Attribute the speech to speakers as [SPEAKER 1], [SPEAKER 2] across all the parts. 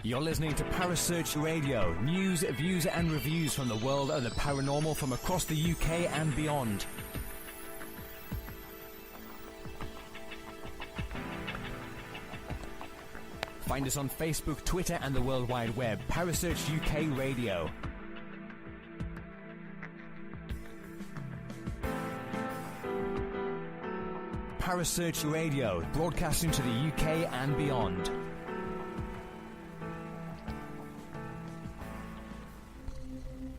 [SPEAKER 1] You're listening to Parasearch Radio, news, views and reviews from the world of the paranormal from across the UK and beyond. Find us on Facebook, Twitter and the World Wide Web. Parasearch UK Radio. Parasearch Radio, broadcasting to the UK and beyond.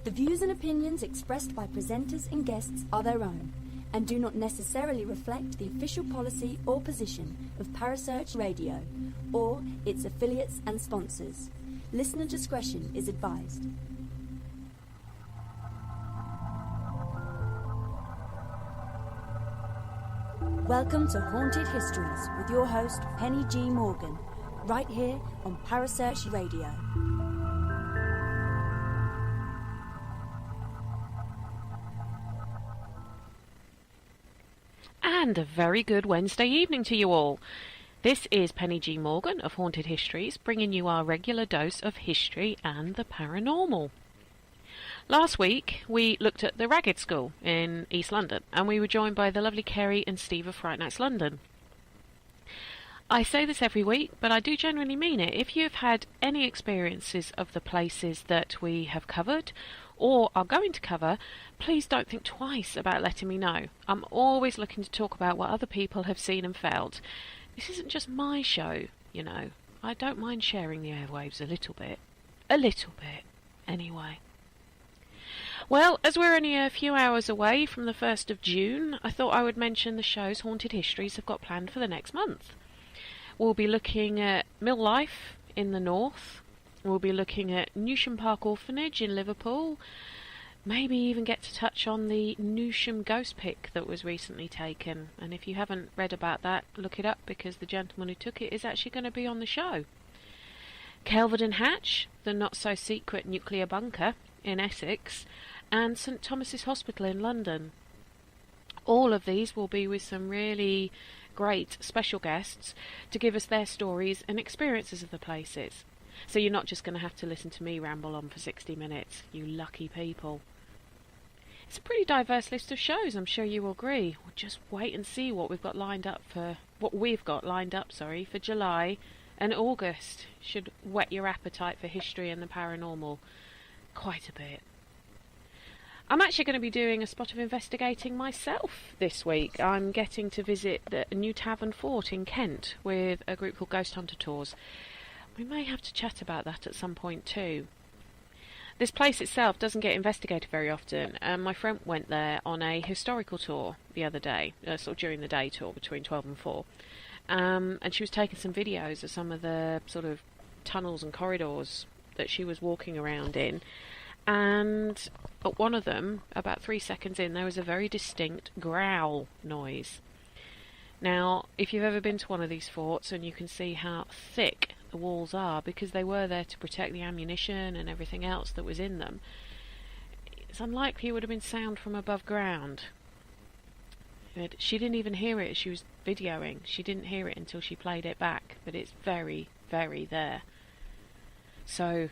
[SPEAKER 2] The views and opinions expressed by presenters and guests are their own and do not necessarily reflect the official policy or position of Parasearch Radio or its affiliates and sponsors. Listener discretion is advised. Welcome to Haunted Histories with your host Penny G. Morgan, right here on Parasearch Radio.
[SPEAKER 3] And a very good Wednesday evening to you all. This is Penny G. Morgan of Haunted Histories, bringing you our regular dose of history and the paranormal. Last week we looked at the Ragged School in East London, and we were joined by the lovely Kerry and Steve of Fright Nights London. I say this every week, but I do genuinely mean it. If you've had any experiences of the places that we have covered or are going to cover, please don't think twice about letting me know. I'm always looking to talk about what other people have seen and felt. This isn't just my show, you know. I don't mind sharing the airwaves a little bit. Anyway. Well, as we're only a few hours away from the 1st of June, I thought I would mention the shows Haunted Histories have got planned for the next month. We'll be looking at Mill Life in the north. We'll be looking at Newsham Park Orphanage in Liverpool. Maybe even get to touch on the Newsham ghost pic that was recently taken. And if you haven't read about that, look it up, because the gentleman who took it is actually going to be on the show. Kelvedon Hatch, the not-so-secret nuclear bunker in Essex, and St Thomas's Hospital in London. All of these will be with some really great special guests to give us their stories and experiences of the places. So you're not just going to have to listen to me ramble on for 60 minutes, you lucky people. It's a pretty diverse list of shows, I'm sure you will agree. We'll just wait and see what we've got lined up for July and August. Should whet your appetite for history and the paranormal quite a bit. I'm actually going to be doing a spot of investigating myself this week. I'm getting to visit the New Tavern Fort in Kent with a group called Ghost Hunter Tours. We may have to chat about that at some point too. This place itself doesn't get investigated very often, and my friend went there on a historical tour the other day, sort of during the day tour between 12 and 4. And she was taking some videos of some of the sort of tunnels and corridors that she was walking around in. And at one of them, about 3 seconds in, there was a very distinct growl noise. Now, if you've ever been to one of these forts, and you can see how thick the walls are, because they were there to protect the ammunition and everything else that was in them, it's unlikely it would have been sound from above ground. She didn't even hear it as she was videoing. She didn't hear it until she played it back, but it's very, very there. So I'm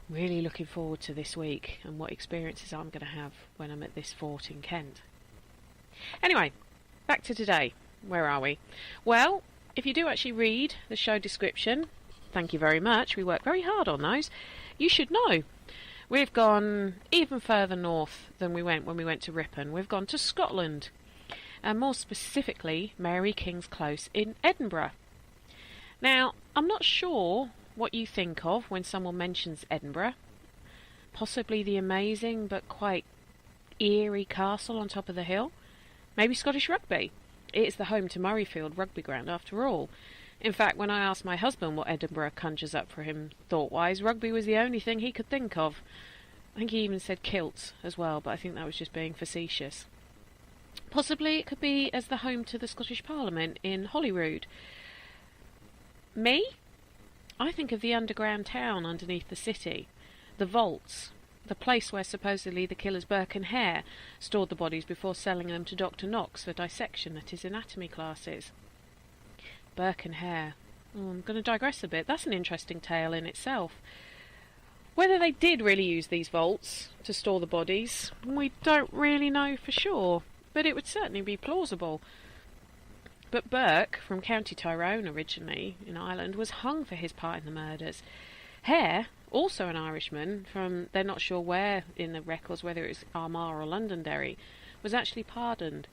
[SPEAKER 3] really looking forward to this week and what experiences I'm going to have when I'm at this fort in Kent. Anyway, back to today. Where are we? Well, if you do actually read the show description, thank you very much, we work very hard on those, you should know. We've gone even further north than we went when we went to Ripon. We've gone to Scotland, and more specifically Mary King's Close in Edinburgh. Now, I'm not sure what you think of when someone mentions Edinburgh. Possibly the amazing but quite eerie castle on top of the hill. Maybe Scottish rugby. It is the home to Murrayfield rugby ground after all. In fact, when I asked my husband what Edinburgh conjures up for him thought-wise, rugby was the only thing he could think of. I think he even said kilts as well, but I think that was just being facetious. Possibly it could be as the home to the Scottish Parliament in Holyrood. Me? I think of the underground town underneath the city, the vaults, the place where supposedly the killers Burke and Hare stored the bodies before selling them to Dr. Knox for dissection at his anatomy classes. Burke and Hare. I'm going to digress a bit. That's an interesting tale in itself. Whether they did really use these vaults to store the bodies, we don't really know for sure, but it would certainly be plausible. But Burke, from County Tyrone originally, in Ireland, was hung for his part in the murders. Hare, also an Irishman, from they're not sure where in the records, whether it was Armagh or Londonderry, was actually pardoned.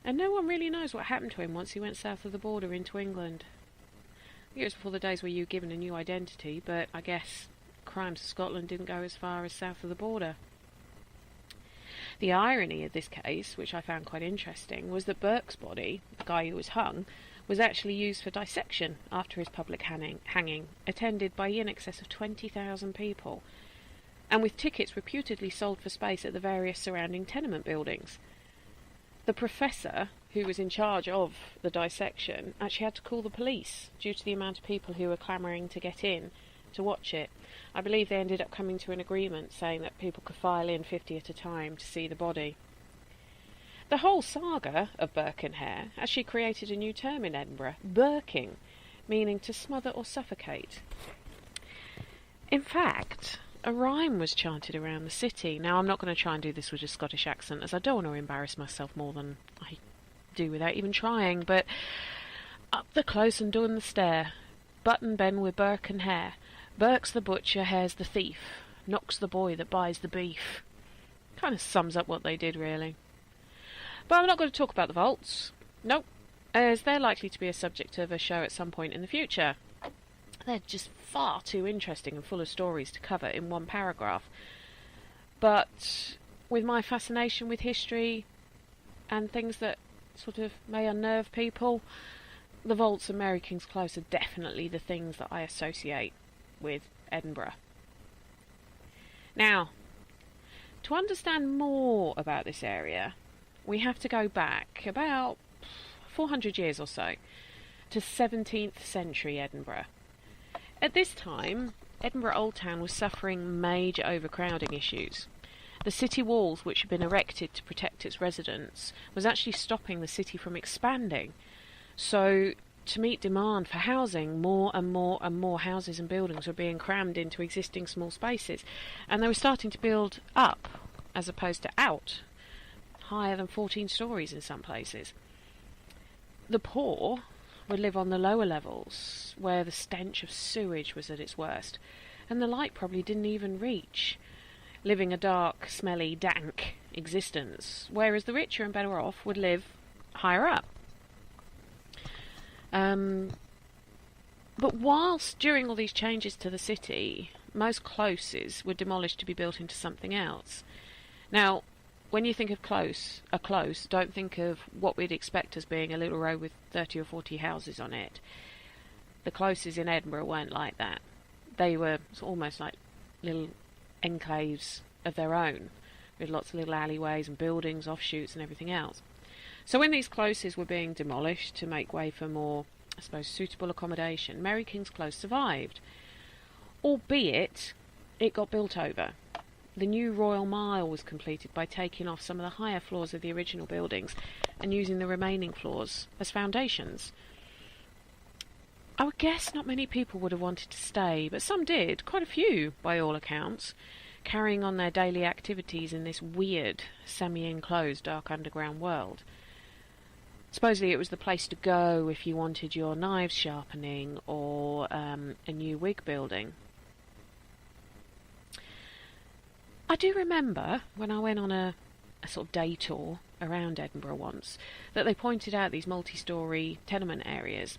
[SPEAKER 3] And no one really knows what happened to him once he went south of the border into England. I think it was before the days where you were given a new identity, but I guess crimes of Scotland didn't go as far as south of the border. The irony of this case, which I found quite interesting, was that Burke's body, the guy who was hung, was actually used for dissection after his public hanging, attended by in excess of 20,000 people, and with tickets reputedly sold for space at the various surrounding tenement buildings. The professor, who was in charge of the dissection, actually had to call the police due to the amount of people who were clamouring to get in to watch it. I believe they ended up coming to an agreement saying that people could file in 50 at a time to see the body. The whole saga of Burke and Hare actually created a new term in Edinburgh, burking, meaning to smother or suffocate. In fact, a rhyme was chanted around the city. Now, I'm not going to try and do this with a Scottish accent, as I don't want to embarrass myself more than I do without even trying, but up the close and down the stair, Button Ben with Burke and Hare. Burke's the butcher, Hare's the thief, knocks the boy that buys the beef. Kind of sums up what they did, really. But I'm not going to talk about the vaults. Nope, as they're likely to be a subject of a show at some point in the future. They're just far too interesting and full of stories to cover in one paragraph. But with my fascination with history and things that sort of may unnerve people, the vaults and Mary King's Close are definitely the things that I associate with Edinburgh. Now, to understand more about this area, we have to go back about 400 years or so to 17th century Edinburgh. At this time, Edinburgh Old Town was suffering major overcrowding issues. The city walls, which had been erected to protect its residents, was actually stopping the city from expanding. So, to meet demand for housing, more and more and more houses and buildings were being crammed into existing small spaces, and they were starting to build up as opposed to out, higher than 14 stories in some places. The poor would live on the lower levels, where the stench of sewage was at its worst, and the light probably didn't even reach, living a dark, smelly, dank existence, whereas the richer and better off would live higher up. But whilst during all these changes to the city, most closes were demolished to be built into something else. Now, when you think of a close, don't think of what we'd expect as being a little row with 30 or 40 houses on it. The closes in Edinburgh weren't like that. They were almost like little enclaves of their own, with lots of little alleyways and buildings, offshoots and everything else. So when these closes were being demolished to make way for more, I suppose, suitable accommodation, Mary King's Close survived. Albeit, it got built over. The new Royal Mile was completed by taking off some of the higher floors of the original buildings and using the remaining floors as foundations. I would guess not many people would have wanted to stay, but some did, quite a few by all accounts, carrying on their daily activities in this weird, semi-enclosed dark underground world. Supposedly it was the place to go if you wanted your knives sharpening or a new wig building. I do remember when I went on a sort of day tour around Edinburgh once that they pointed out these multi-storey tenement areas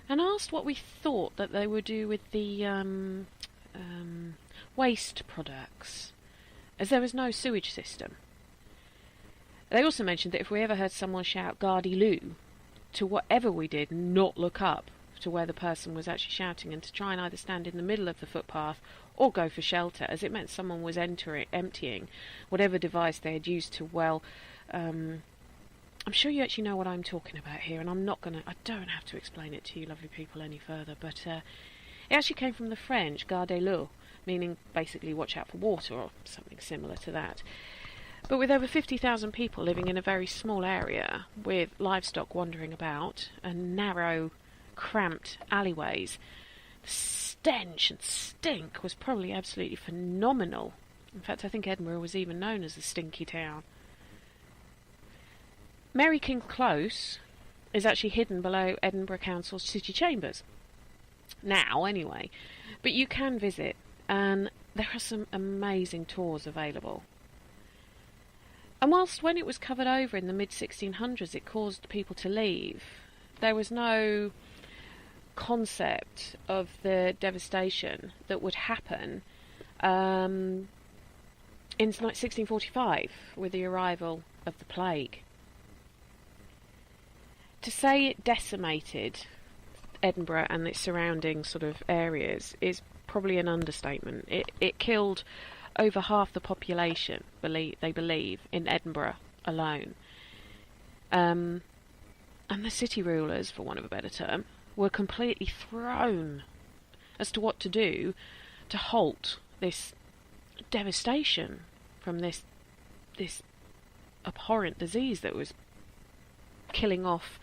[SPEAKER 3] and asked what we thought that they would do with the waste products, as there was no sewage system. They also mentioned that if we ever heard someone shout "Gardy Lou," to whatever we did, not look up to where the person was actually shouting, and to try and either stand in the middle of the footpath or go for shelter, as it meant someone was emptying whatever device they had used to, I'm sure you actually know what I'm talking about here, and I don't have to explain it to you lovely people any further, but it actually came from the French, "Gardez l'eau," meaning basically watch out for water, or something similar to that. But with over 50,000 people living in a very small area, with livestock wandering about, and narrow cramped alleyways. The stench and stink was probably absolutely phenomenal. In fact, I think Edinburgh was even known as the stinky town. Mary King's Close is actually hidden below Edinburgh Council's city chambers. Now, anyway. But you can visit, and there are some amazing tours available. And whilst when it was covered over in the mid-1600s it caused people to leave, there was no concept of the devastation that would happen in 1645 with the arrival of the plague. To say it decimated Edinburgh and its surrounding sort of areas is probably an understatement. It killed over half the population, they believe, in Edinburgh alone. And the city rulers, for want of a better term, were completely thrown as to what to do to halt this devastation from this abhorrent disease that was killing off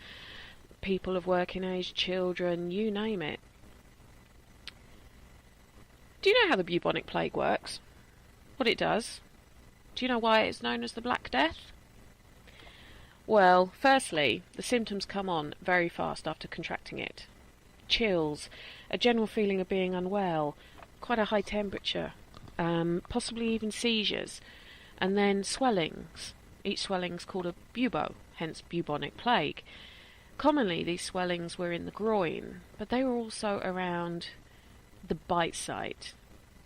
[SPEAKER 3] people of working age, children, you name it. Do you know how the bubonic plague works? What it does? Do you know why it's known as the Black Death? Well, firstly, the symptoms come on very fast after contracting it. Chills, a general feeling of being unwell, quite a high temperature, possibly even seizures, and then swellings. Each swelling's called a bubo, hence bubonic plague. Commonly these swellings were in the groin, but they were also around the bite site,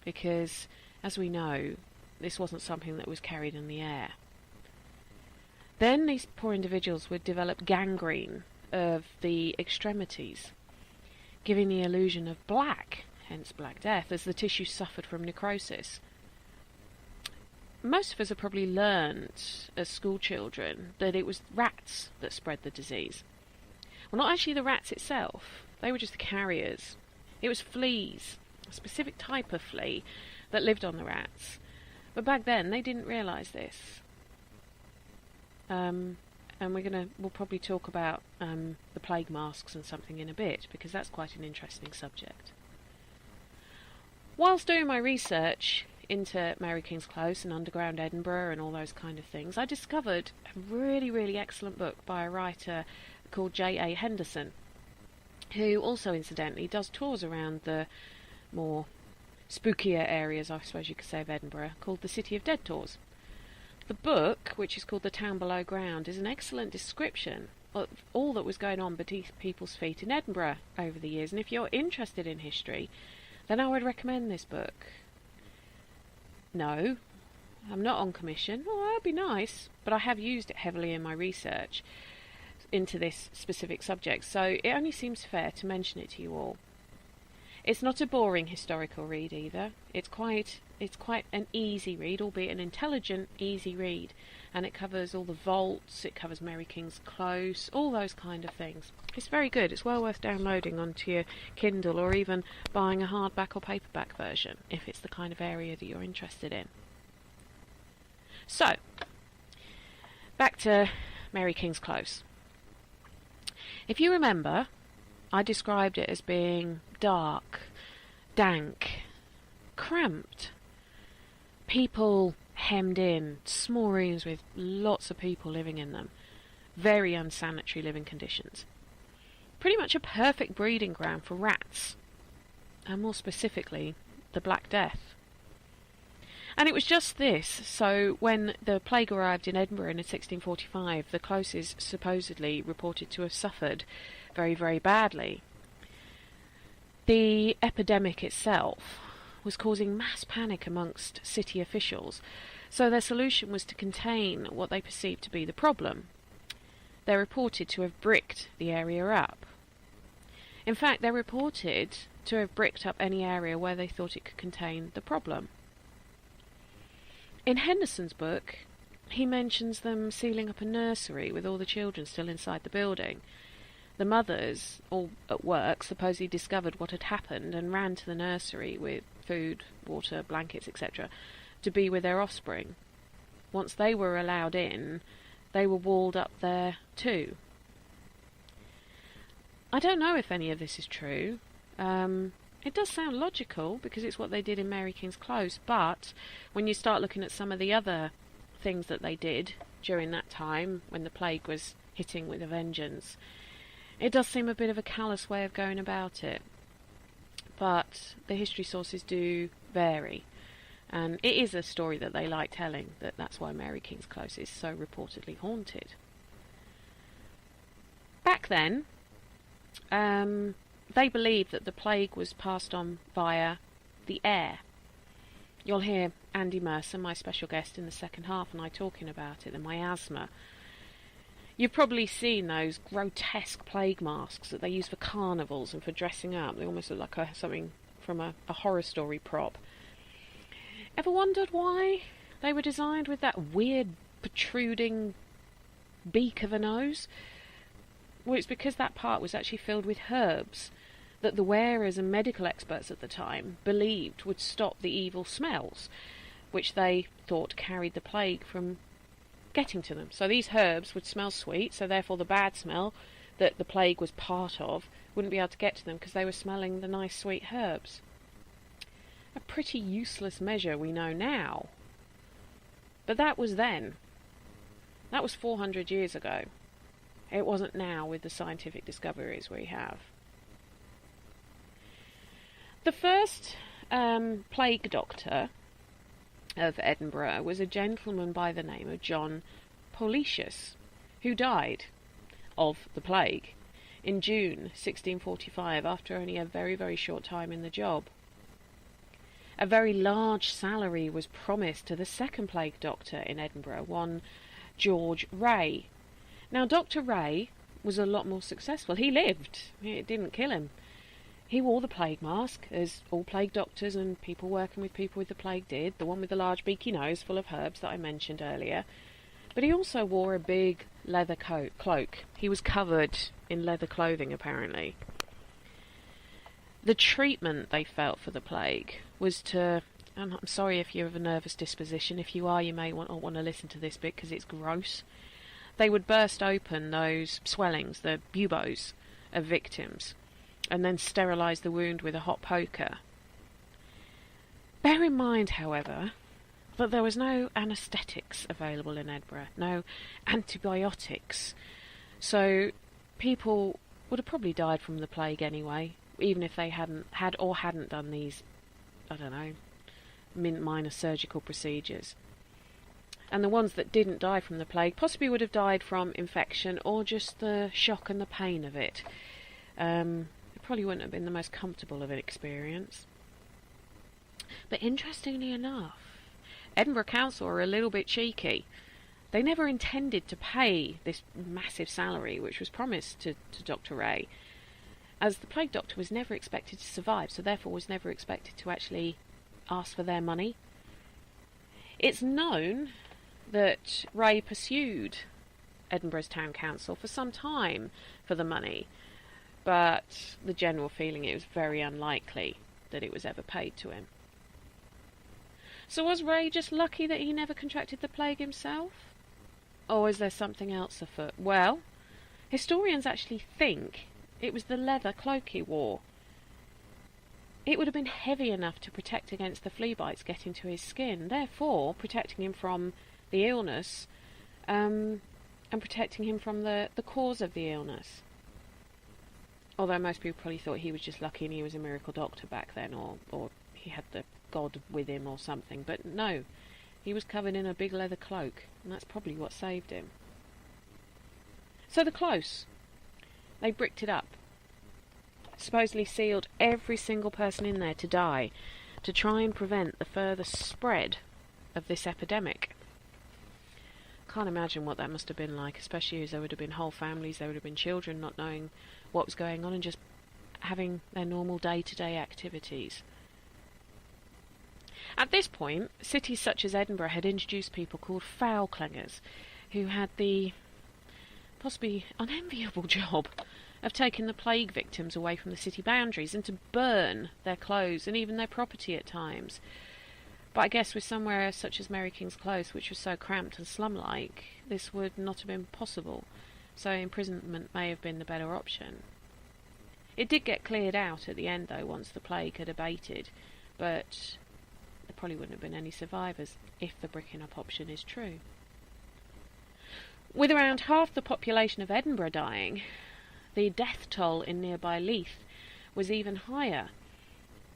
[SPEAKER 3] because, as we know, this wasn't something that was carried in the air. Then these poor individuals would develop gangrene of the extremities, giving the illusion of black, hence Black Death, as the tissue suffered from necrosis. Most of us have probably learned as school children that it was rats that spread the disease. Well, not actually the rats itself, they were just the carriers. It was fleas, a specific type of flea that lived on the rats. But back then they didn't realise this. And we'll probably talk about the plague masks and something in a bit, because that's quite an interesting subject. Whilst doing my research into Mary King's Close and underground Edinburgh and all those kind of things, I discovered a really, really excellent book by a writer called J.A. Henderson, who also incidentally does tours around the more spookier areas, I suppose you could say, of Edinburgh, called the City of Dead Tours. The book, which is called The Town Below Ground, is an excellent description of all that was going on beneath people's feet in Edinburgh over the years, and if you're interested in history, then I would recommend this book. No, I'm not on commission. Oh, that'd be nice, but I have used it heavily in my research into this specific subject, so it only seems fair to mention it to you all. It's not a boring historical read either. It's quite an easy read, albeit an intelligent, easy read, and it covers all the vaults, it covers Mary King's Close, all those kind of things. It's very good. It's well worth downloading onto your Kindle, or even buying a hardback or paperback version if it's the kind of area that you're interested in. So, back to Mary King's Close. If you remember, I described it as being dark, dank, cramped. People hemmed in, small rooms with lots of people living in them. Very unsanitary living conditions. Pretty much a perfect breeding ground for rats, and more specifically, the Black Death. And it was just this, so when the plague arrived in Edinburgh in 1645, the Close is supposedly reported to have suffered very, very badly. The epidemic itself was causing mass panic amongst city officials, so their solution was to contain what they perceived to be the problem. They're reported to have bricked the area up. In fact, they're reported to have bricked up any area where they thought it could contain the problem. In Henderson's book, he mentions them sealing up a nursery with all the children still inside the building. The mothers, all at work, supposedly discovered what had happened and ran to the nursery with food, water, blankets, etc., to be with their offspring. Once they were allowed in, they were walled up there too. I don't know if any of this is true. It does sound logical because it's what they did in Mary King's Close, but when you start looking at some of the other things that they did during that time when the plague was hitting with a vengeance, it does seem a bit of a callous way of going about it. But the history sources do vary, and it is a story that they like telling, that's why Mary King's Close is so reportedly haunted. Back then, they believed that the plague was passed on via the air. You'll hear Andy Mercer, my special guest in the second half, and I talking about it, the miasma. You've probably seen those grotesque plague masks that they use for carnivals and for dressing up. They almost look like something from a horror story prop. Ever wondered why they were designed with that weird protruding beak of a nose? Well, it's because that part was actually filled with herbs that the wearers and medical experts at the time believed would stop the evil smells, which they thought carried the plague from getting to them. So these herbs would smell sweet, so therefore the bad smell that the plague was part of wouldn't be able to get to them because they were smelling the nice sweet herbs. A pretty useless measure we know now. But that was then. That was 400 years ago. It wasn't now with the scientific discoveries we have. The first plague doctor of Edinburgh was a gentleman by the name of John Poletius, who died of the plague in June 1645 after only a very, very short time in the job. A very large salary was promised to the second plague doctor in Edinburgh, one George Ray. Now, Dr. Ray was a lot more successful. He lived. It didn't kill him. He wore the plague mask, as all plague doctors and people working with people with the plague did, the one with the large beaky nose full of herbs that I mentioned earlier. But he also wore a big leather cloak. He was covered in leather clothing, apparently. The treatment they felt for the plague was to... And I'm sorry if you're of a nervous disposition. If you are, you may not want to listen to this bit because it's gross. They would burst open those swellings, the buboes of victims, and then sterilise the wound with a hot poker. Bear in mind, however, that there was no anaesthetics available in Edinburgh, no antibiotics, so people would have probably died from the plague anyway, even if they hadn't done these, I don't know, minor surgical procedures. And the ones that didn't die from the plague possibly would have died from infection or just the shock and the pain of it. It probably wouldn't have been the most comfortable of an experience. But interestingly enough, Edinburgh Council are a little bit cheeky. They never intended to pay this massive salary which was promised to Dr. Ray, as the plague doctor was never expected to survive, so therefore was never expected to actually ask for their money. It's known that Ray pursued Edinburgh's town council for some time for the money, but the general feeling it was very unlikely that it was ever paid to him. So was Ray just lucky that he never contracted the plague himself? Or is there something else afoot? Well, historians actually think it was the leather cloak he wore. It would have been heavy enough to protect against the flea bites getting to his skin, therefore protecting him from the illness, and protecting him from the cause of the illness. Although most people probably thought he was just lucky and he was a miracle doctor back then, or he had the god with him or something. But no, he was covered in a big leather cloak, and that's probably what saved him. So the close, they bricked it up, supposedly sealed every single person in there to die, to try and prevent the further spread of this epidemic. Can't imagine what that must have been like, especially as there would have been whole families, there would have been children not knowing what was going on and just having their normal day-to-day activities. At this point, cities such as Edinburgh had introduced people called foulclingers, who had the possibly unenviable job of taking the plague victims away from the city boundaries and to burn their clothes and even their property at times. But I guess with somewhere such as Mary King's Close, which was so cramped and slum-like, this would not have been possible, so imprisonment may have been the better option. It did get cleared out at the end, though, once the plague had abated, but there probably wouldn't have been any survivors if the bricking up option is true. With around half the population of Edinburgh dying, the death toll in nearby Leith was even higher.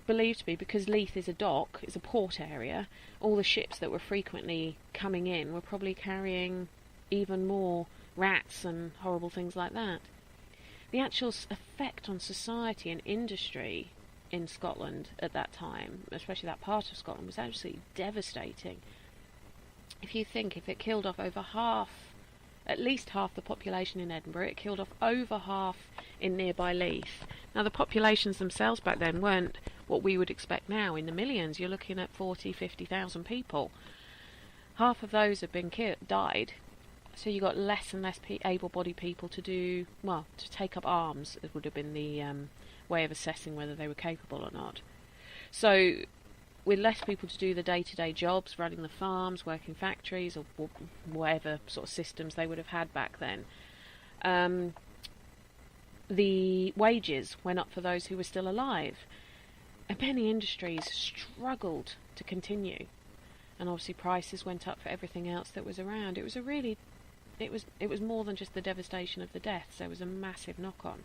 [SPEAKER 3] Believed to be because Leith is a dock, it's a port area, all the ships that were frequently coming in were probably carrying even more rats and horrible things like that. The actual effect on society and industry in Scotland at that time, especially that part of Scotland, was absolutely devastating. If you think, if it killed off over half, at least half the population in Edinburgh, it killed off over half in nearby Leith. Now, the populations themselves back then weren't what we would expect now in the millions. You're looking at 40, 50,000 people. Half of those have been died. So you got less and less able-bodied people to take up arms. It would have been the way of assessing whether they were capable or not. So, with less people to do the day-to-day jobs, running the farms, working factories, or whatever sort of systems they would have had back then, the wages went up for those who were still alive. And many industries struggled to continue. And obviously prices went up for everything else that was around. It was more than just the devastation of the deaths. There was a massive knock-on.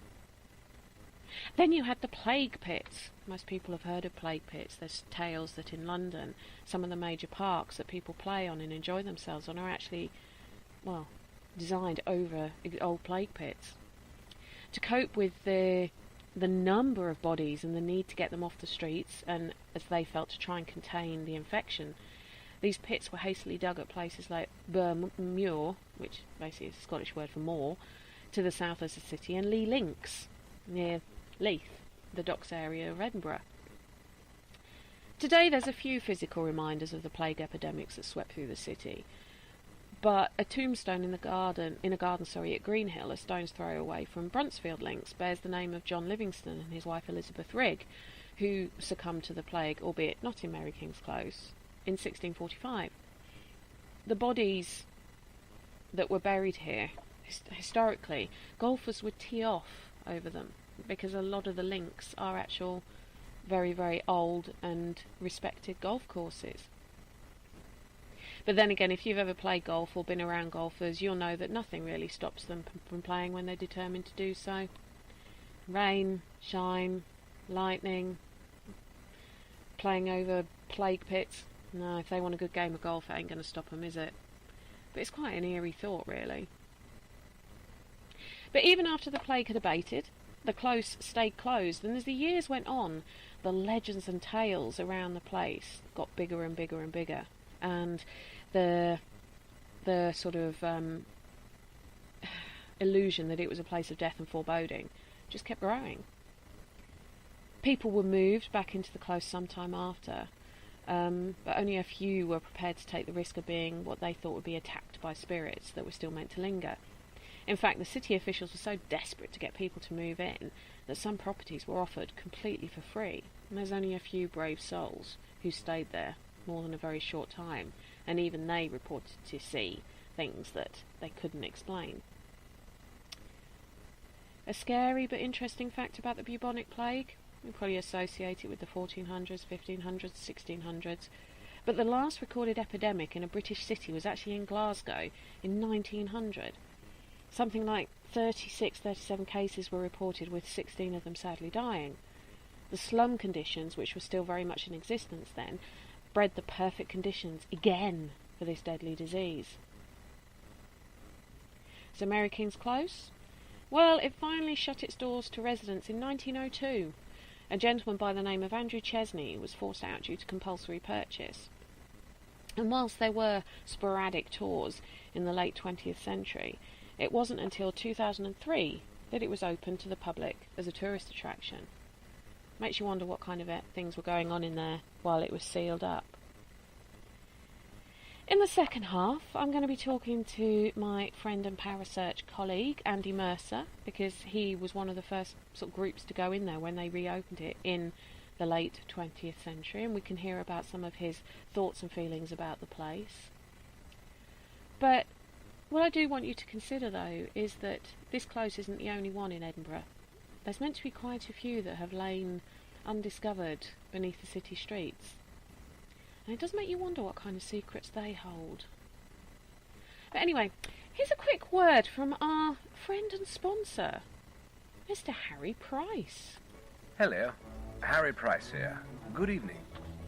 [SPEAKER 3] Then you had the plague pits. Most people have heard of plague pits. There's tales that in London, some of the major parks that people play on and enjoy themselves on are actually, designed over old plague pits. To cope with the number of bodies and the need to get them off the streets, and as they felt to try and contain the infection, these pits were hastily dug at places like Muir, which basically is a Scottish word for moor, to the south of the city, and Lee Links, near Leith, the docks area of Edinburgh. Today there's a few physical reminders of the plague epidemics that swept through the city, but a tombstone in a garden at Greenhill, a stone's throw away from Bruntsfield Links, bears the name of John Livingston and his wife Elizabeth Rigg, who succumbed to the plague, albeit not in Mary King's Close, in 1645. The bodies that were buried here, historically, golfers would tee off over them, because a lot of the links are actual very, very old and respected golf courses. But then again, if you've ever played golf or been around golfers, you'll know that nothing really stops them from playing when they're determined to do so. Rain, shine, lightning, playing over plague pits. No, if they want a good game of golf, it ain't going to stop them, is it? But it's quite an eerie thought, really. But even after the plague had abated, the close stayed closed, and as the years went on, the legends and tales around the place got bigger and bigger and bigger, and the sort of illusion that it was a place of death and foreboding just kept growing. People were moved back into the close sometime after, but only a few were prepared to take the risk of being what they thought would be attacked by spirits that were still meant to linger. In fact, the city officials were so desperate to get people to move in that some properties were offered completely for free, and there's only a few brave souls who stayed there more than a very short time, and even they reported to see things that they couldn't explain. A scary but interesting fact about the bubonic plague, we probably associate it with the 1400s, 1500s, 1600s, but the last recorded epidemic in a British city was actually in Glasgow in 1900. Something like 37 cases were reported, with 16 of them sadly dying. The slum conditions, which were still very much in existence then, bred the perfect conditions again for this deadly disease. So Mary King's Close? Well, it finally shut its doors to residents in 1902. A gentleman by the name of Andrew Chesney was forced out due to compulsory purchase. And whilst there were sporadic tours in the late 20th century, it wasn't until 2003 that it was open to the public as a tourist attraction. Makes you wonder what kind of things were going on in there while it was sealed up. In the second half, I'm going to be talking to my friend and Parasearch colleague, Andy Mercer, because he was one of the first sort of groups to go in there when they reopened it in the late 20th century, and we can hear about some of his thoughts and feelings about the place. But what I do want you to consider, though, is that this close isn't the only one in Edinburgh. there's meant to be quite a few that have lain undiscovered beneath the city streets. And it does make you wonder what kind of secrets they hold. But anyway, here's a quick word from our friend and sponsor, Mr. Harry Price.
[SPEAKER 4] Hello, Harry Price here. Good evening.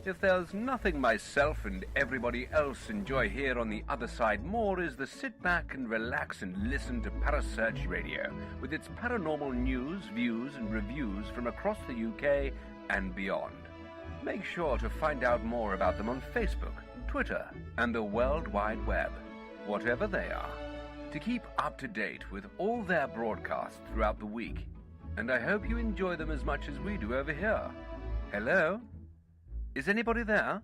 [SPEAKER 4] If there's nothing myself and everybody else enjoy here on the other side more is the sit back and relax and listen to Parasearch Radio with its paranormal news, views and reviews from across the UK and beyond. Make sure to find out more about them on Facebook, Twitter and the World Wide Web, whatever they are, to keep up to date with all their broadcasts throughout the week. And I hope you enjoy them as much as we do over here. Hello? Is anybody there?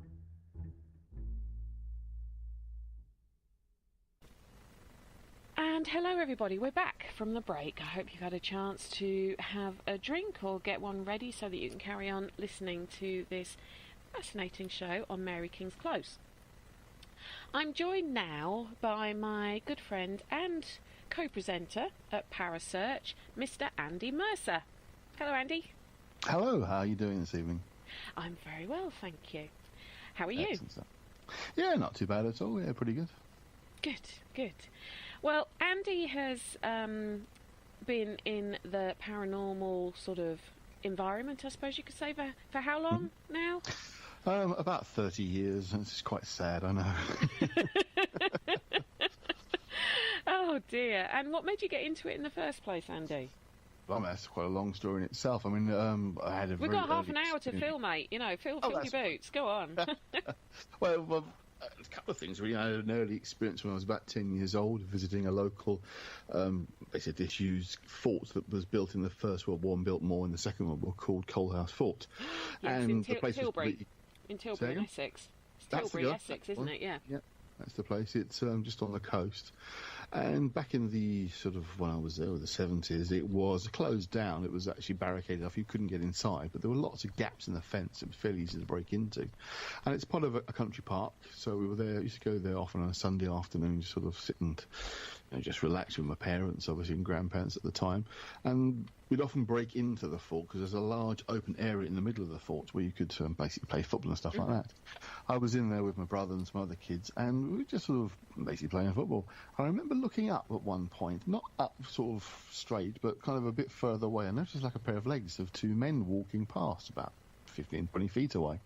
[SPEAKER 3] And hello everybody, we're back from the break. I hope you've had a chance to have a drink or get one ready so that you can carry on listening to this fascinating show on Mary King's Close. I'm joined now by my good friend and co-presenter at Parasearch, Mr. Andy Mercer. Hello Andy.
[SPEAKER 5] Hello, how are you doing this evening?
[SPEAKER 3] I'm very well, thank you. How are you?
[SPEAKER 5] Excellent stuff. Yeah, not too bad at all. Yeah, pretty good.
[SPEAKER 3] Good. Well, Andy has been in the paranormal sort of environment, I suppose you could say, for how long now?
[SPEAKER 5] About 30 years. It's quite sad, I know.
[SPEAKER 3] Oh dear. And what made you get into it in the first place, Andy?
[SPEAKER 5] Well, that's quite a long story in itself. I mean, I had a
[SPEAKER 3] We've got half an hour to fill, mate. You know, fill your boots. Go on.
[SPEAKER 5] Well, a couple of things, really. I had an early experience when I was about 10 years old, visiting a local, basically disused fort that was built in the First World War and built more in the Second World War, called Coalhouse Fort.
[SPEAKER 3] Yes,
[SPEAKER 5] and
[SPEAKER 3] in
[SPEAKER 5] the place
[SPEAKER 3] Tilbury. In Tilbury, in Essex. It's Tilbury, Essex, isn't it? Yeah.
[SPEAKER 5] Yeah, that's the place. It's just on the coast. And back in the sort of, when I was there, the 70s, it was closed down. It was actually barricaded off. You couldn't get inside, but there were lots of gaps in the fence. It was fairly easy to break into. And it's part of a country park, so we were there. Used to go there often on a Sunday afternoon, just sort of sit and just relax with my parents, obviously, and grandparents at the time. And we'd often break into the fort because there's a large open area in the middle of the fort where you could basically play football and stuff like that. I was in there with my brother and some other kids, and we were just sort of basically playing football. I remember looking up at one point, not up sort of straight, but kind of a bit further away. I noticed like a pair of legs of two men walking past about 15, 20 feet away.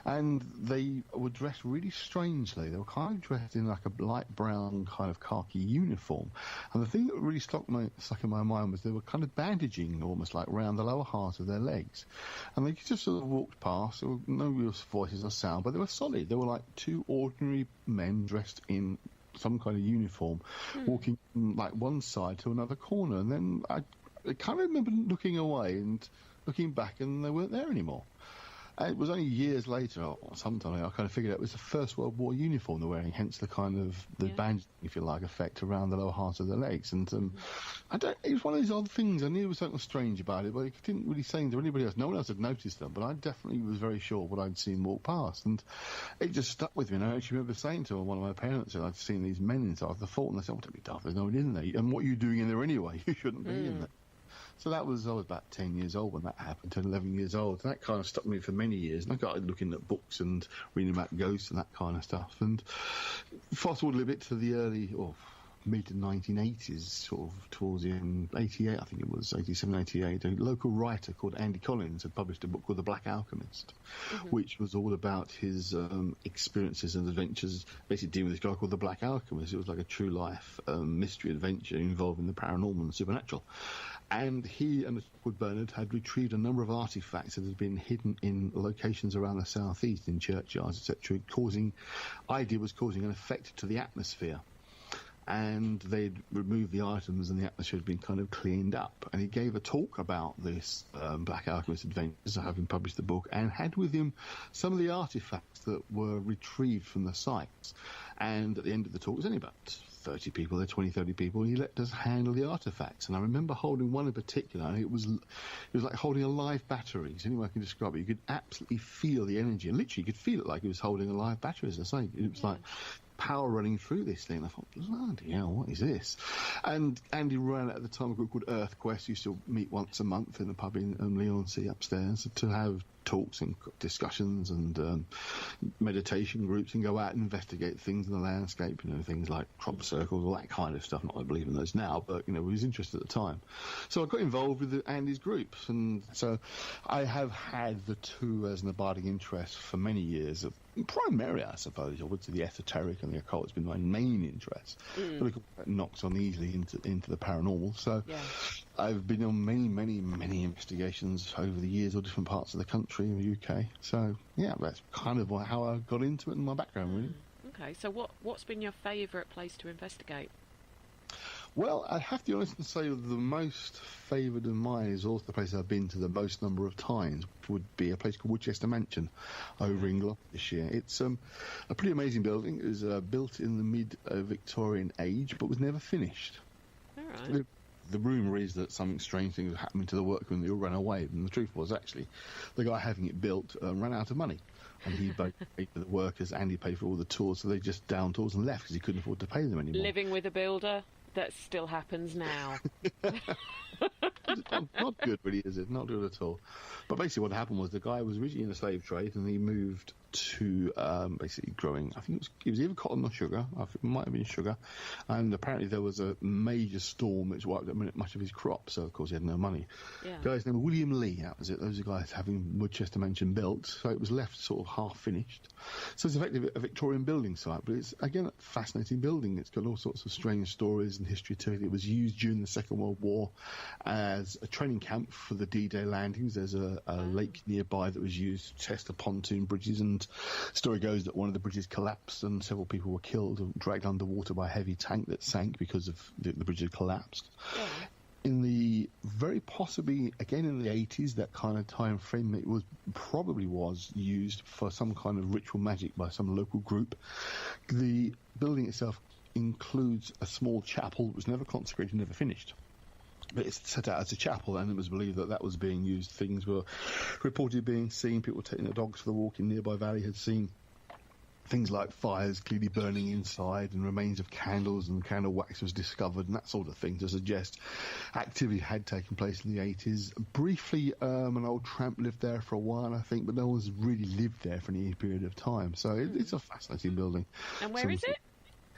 [SPEAKER 5] And they were dressed really strangely. They were kind of dressed in like a light brown kind of khaki uniform. And the thing that really stuck in my mind was they were kind of bandaging almost like around the lower half of their legs. And they just sort of walked past. There were no real voices or sound, but they were solid. They were like two ordinary men dressed in some kind of uniform, walking from like one side to another corner. And then I kind of remember looking away and looking back, and they weren't there anymore. And it was only years later, or sometime I kind of figured out it was the First World War uniform they're wearing, hence the kind of bandage, if you like, effect around the lower half of their legs. And it was one of these odd things. I knew there was something strange about it, but I didn't really say anything to anybody else. No one else had noticed them, but I definitely was very sure what I'd seen walk past, and it just stuck with me. And I actually remember saying to one of my parents that I'd seen these men inside the fort, and they said, "Well, don't be daft, there's no one in there. And what are you doing in there anyway? You shouldn't be in there." So I was about 10 years old when that happened, 10, 11 years old. And that kind of stuck me for many years. And I got looking at books and reading about ghosts and that kind of stuff. And fast forward a little bit to the early, or mid-1980s, sort of towards the end, 88, I think it was, 87, 88, a local writer called Andy Collins had published a book called The Black Alchemist, which was all about his experiences and adventures, basically dealing with this guy called the Black Alchemist. It was like a true life mystery adventure involving the paranormal and supernatural. And he and Wood Bernard had retrieved a number of artifacts that had been hidden in locations around the southeast, in churchyards, etc., causing an effect to the atmosphere. And they'd removed the items and the atmosphere had been kind of cleaned up. And he gave a talk about this Black Alchemist adventures, having published the book, and had with him some of the artifacts that were retrieved from the sites. And at the end of the talk, it was only about 30 people there, 20, 30 people, and he let us handle the artifacts. And I remember holding one in particular, and it was like holding a live battery. It's the only way I can describe it. You could absolutely feel the energy, and literally you could feel it like it was holding a live battery, as I say. It was like power running through this thing. I thought, bloody hell, what is this? And Andy ran at the time a group called EarthQuest. Used to meet once a month in the pub in Leigh-on-Sea upstairs to have talks and discussions and meditation groups and go out and investigate things in the landscape, things like crop circles, all that kind of stuff. Not that I believe in those now, but, we was interested at the time. So I got involved with Andy's groups, and so I have had the two as an abiding interest for many years. Primarily, I suppose, I would say the esoteric and the occult has been my main interest. But of course, that knocks on easily into the paranormal. So I've been on many investigations over the years, all different parts of the country in the UK. So, yeah, that's kind of how I got into it and my background, really.
[SPEAKER 3] Okay, so what's been your favourite place to investigate?
[SPEAKER 5] Well, I have to be honest and say the most favoured of mine is also the place I've been to the most number of times, would be a place called Woodchester Mansion over in Gloucestershire. It's a pretty amazing building. It was built in the mid-Victorian age, but was never finished.
[SPEAKER 3] All right.
[SPEAKER 5] The rumour is that something strange thing was happening to the workmen. They all ran away. And the truth was, actually, the guy having it built ran out of money. And he both paid for the workers and he paid for all the tours, so they just downed tools and left because he couldn't afford to pay them anymore.
[SPEAKER 3] Living with a builder? That still happens now.
[SPEAKER 5] Not good, really, is it? Not good at all. But basically what happened was the guy was originally in the slave trade and he moved to basically growing, I think it was either cotton or sugar. I think it might have been sugar. And apparently there was a major storm which wiped out much of his crop, so of course he had no money. Yeah. The guy's name was William Lee, that was it. Those are guys having Woodchester Mansion built, so it was left sort of half finished. So it's effectively a Victorian building site, but it's, again, a fascinating building. It's got all sorts of strange stories and history to it. It was used during the Second World War as a training camp for the D-Day landings. There's a lake nearby that was used to test the pontoon bridges, and story goes that one of the bridges collapsed and several people were killed and dragged underwater by a heavy tank that sank because of the bridge had collapsed. Yeah. In the very possibly, again in the 80s, that kind of time frame, it probably was used for some kind of ritual magic by some local group. The building itself includes a small chapel that was never consecrated, never finished. But it's set out as a chapel, and it was believed that was being used. Things were reported being seen. People taking their dogs for the walk in nearby valley had seen things like fires clearly burning inside and remains of candles, and candle wax was discovered and that sort of thing to suggest activity had taken place in the 80s. Briefly, an old tramp lived there for a while, I think, but no one's really lived there for any period of time. So it's a fascinating building.
[SPEAKER 3] And where is it?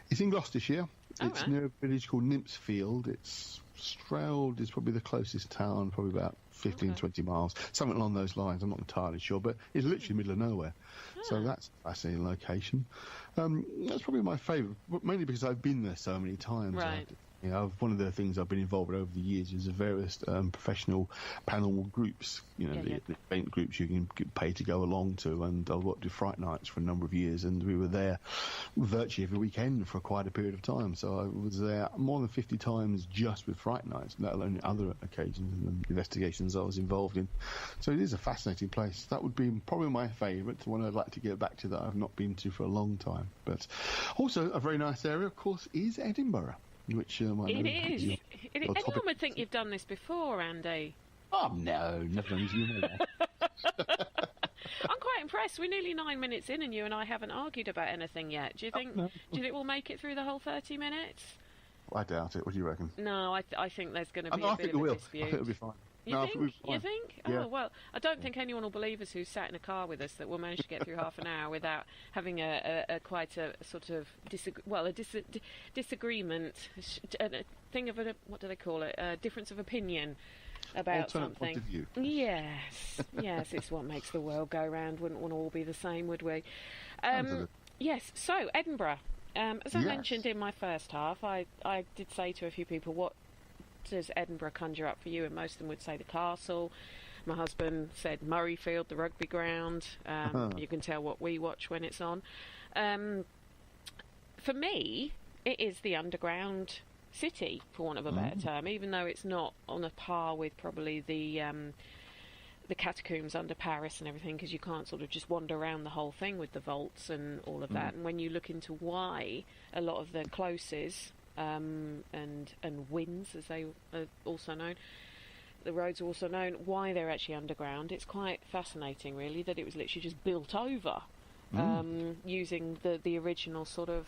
[SPEAKER 5] It's in Gloucestershire. It's
[SPEAKER 3] right.
[SPEAKER 5] near a village called Nymphsfield. It's Stroud is probably the closest town, probably about 15, 20 miles, something along those lines. I'm not entirely sure, but it's literally middle of nowhere. So that's a fascinating location. That's probably my favourite, mainly because I've been there so many times.
[SPEAKER 3] Right.
[SPEAKER 5] One of the things I've been involved with over the years is the various professional paranormal groups, the event groups you can get paid to go along to, and I worked with Fright Nights for a number of years, and we were there virtually every weekend for quite a period of time. So I was there more than 50 times just with Fright Nights, let alone other occasions and investigations I was involved in. So it is a fascinating place. That would be probably my favourite, the one I'd like to get back to that I've not been to for a long time. But also a very nice area, of course, is Edinburgh. Which
[SPEAKER 3] it is. Anyone would think you've done this before, Andy.
[SPEAKER 5] Oh, no, never done this.
[SPEAKER 3] I'm quite impressed. We're nearly 9 minutes in and you and I haven't argued about anything yet. Do you think we'll make it through the whole 30 minutes?
[SPEAKER 5] I doubt it. What do you reckon?
[SPEAKER 3] No, I think there's going to be a bit of a dispute.
[SPEAKER 5] I think it'll be fine.
[SPEAKER 3] You think?
[SPEAKER 5] Yeah.
[SPEAKER 3] Oh, well, I don't think anyone will believe us who's sat in a car with us that we'll manage to get through half an hour without having quite a sort of disagreement, a thing of what do they call it? A difference of opinion about
[SPEAKER 5] alternate
[SPEAKER 3] something.
[SPEAKER 5] Point of view.
[SPEAKER 3] Yes, it's what makes the world go round. Wouldn't want to all be the same, would we? Yes. So Edinburgh. As I mentioned in my first half, I did say to a few people, what does Edinburgh conjure up for you? And most of them would say the castle. My husband said Murrayfield, the rugby ground. You can tell what we watch when it's on. For me, it is the underground city, for want of a better term, even though it's not on a par with probably the catacombs under Paris and everything, because you can't sort of just wander around the whole thing with the vaults and all of that. And when you look into why a lot of the closes and wins, as they are also known, the roads are also known, why they're actually underground, it's quite fascinating, really, that it was literally just built over using the original sort of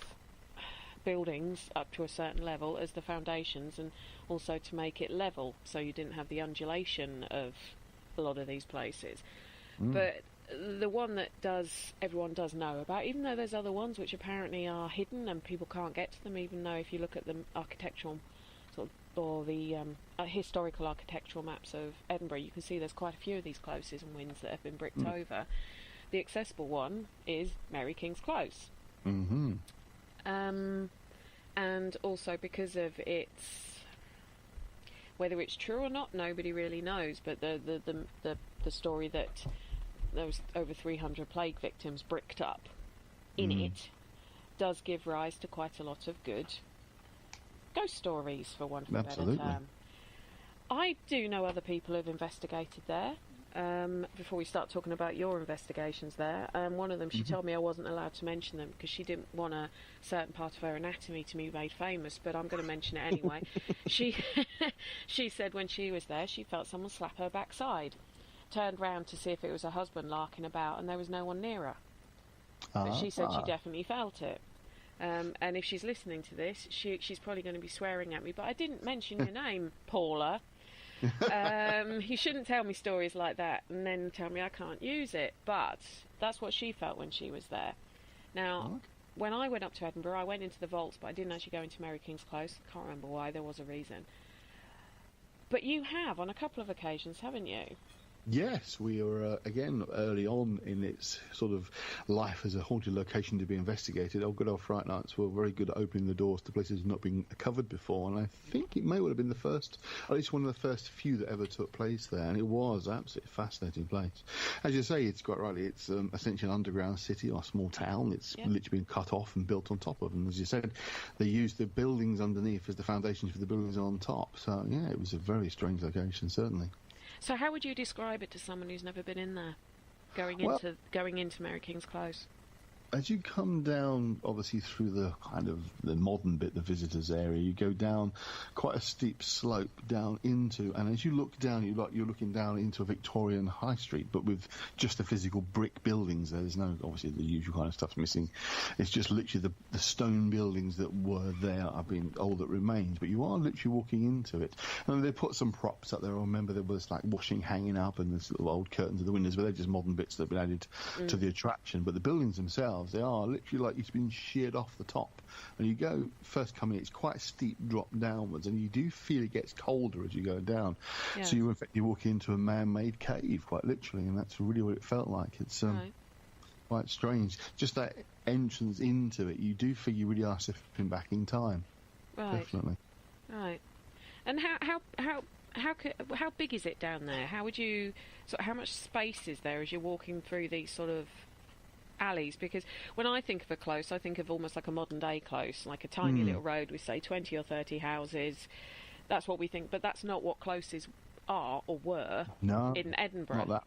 [SPEAKER 3] buildings up to a certain level as the foundations, and also to make it level so you didn't have the undulation of a lot of these places. But the one that everyone does know about, even though there's other ones which apparently are hidden and people can't get to them, even though if you look at the architectural sort of, or the historical architectural maps of Edinburgh, you can see there's quite a few of these closes and wynds that have been bricked over. The accessible one is Mary King's Close. And also because of its, whether it's true or not, nobody really knows, but the story that there was over 300 plague victims bricked up in it does give rise to quite a lot of good ghost stories, for want of a better term. I do know other people who've investigated there. Before we start talking about your investigations there, one of them, she told me I wasn't allowed to mention them because she didn't want a certain part of her anatomy to be made famous, but I'm going to mention it anyway. She said when she was there, she felt someone slap her backside. Turned round to see if it was her husband larking about, and there was no one near her. But she said she definitely felt it. And if she's listening to this, she's probably going to be swearing at me, but I didn't mention your name, Paula. You shouldn't tell me stories like that and then tell me I can't use it. But that's what she felt when she was there. Now, when I went up to Edinburgh, I went into the vaults, but I didn't actually go into Mary King's Close. I can't remember why. There was a reason. But you have on a couple of occasions, haven't you?
[SPEAKER 5] Yes, we were, again, early on in its sort of life as a haunted location to be investigated. Our good old Fright Nights were very good at opening the doors to places not being covered before, and I think it may well have been the first, at least one of the first few that ever took place there, and it was an absolutely fascinating place. As you say, it's quite rightly, it's essentially an underground city or a small town. It's literally been cut off and built on top of, and as you said, they used the buildings underneath as the foundations for the buildings on top. So, yeah, it was a very strange location, certainly.
[SPEAKER 3] So how would you describe it to someone who's never been in there, going into Mary King's Close?
[SPEAKER 5] As you come down, obviously, through the kind of the modern bit, the visitors area, you go down quite a steep slope down into, and as you look down, you're looking down into a Victorian high street, but with just the physical brick buildings. There's no, obviously, the usual kind of stuff's missing. It's just literally the stone buildings that were there are being all that remains, but you are literally walking into it. And they put some props up there. I remember there was like washing hanging up and there's little old curtains at the windows, but they're just modern bits that have been added to the attraction. But the buildings themselves, they are literally like it's been sheared off the top. And you go, first coming, it's quite a steep drop downwards, and you do feel it gets colder as you go down. Yeah. So you walk into a man-made cave, quite literally, and that's really what it felt like. It's quite strange. Just that entrance into it, you do feel you really are slipping back in time.
[SPEAKER 3] Right.
[SPEAKER 5] Definitely.
[SPEAKER 3] Right. And how big is it down there? How much space is there as you're walking through these sort of alleys? Because when I think of a close, I think of almost like a modern day close, like a tiny little road with say 20 or 30 houses. That's what we think, but that's not what closes are or were in Edinburgh.
[SPEAKER 5] Not that.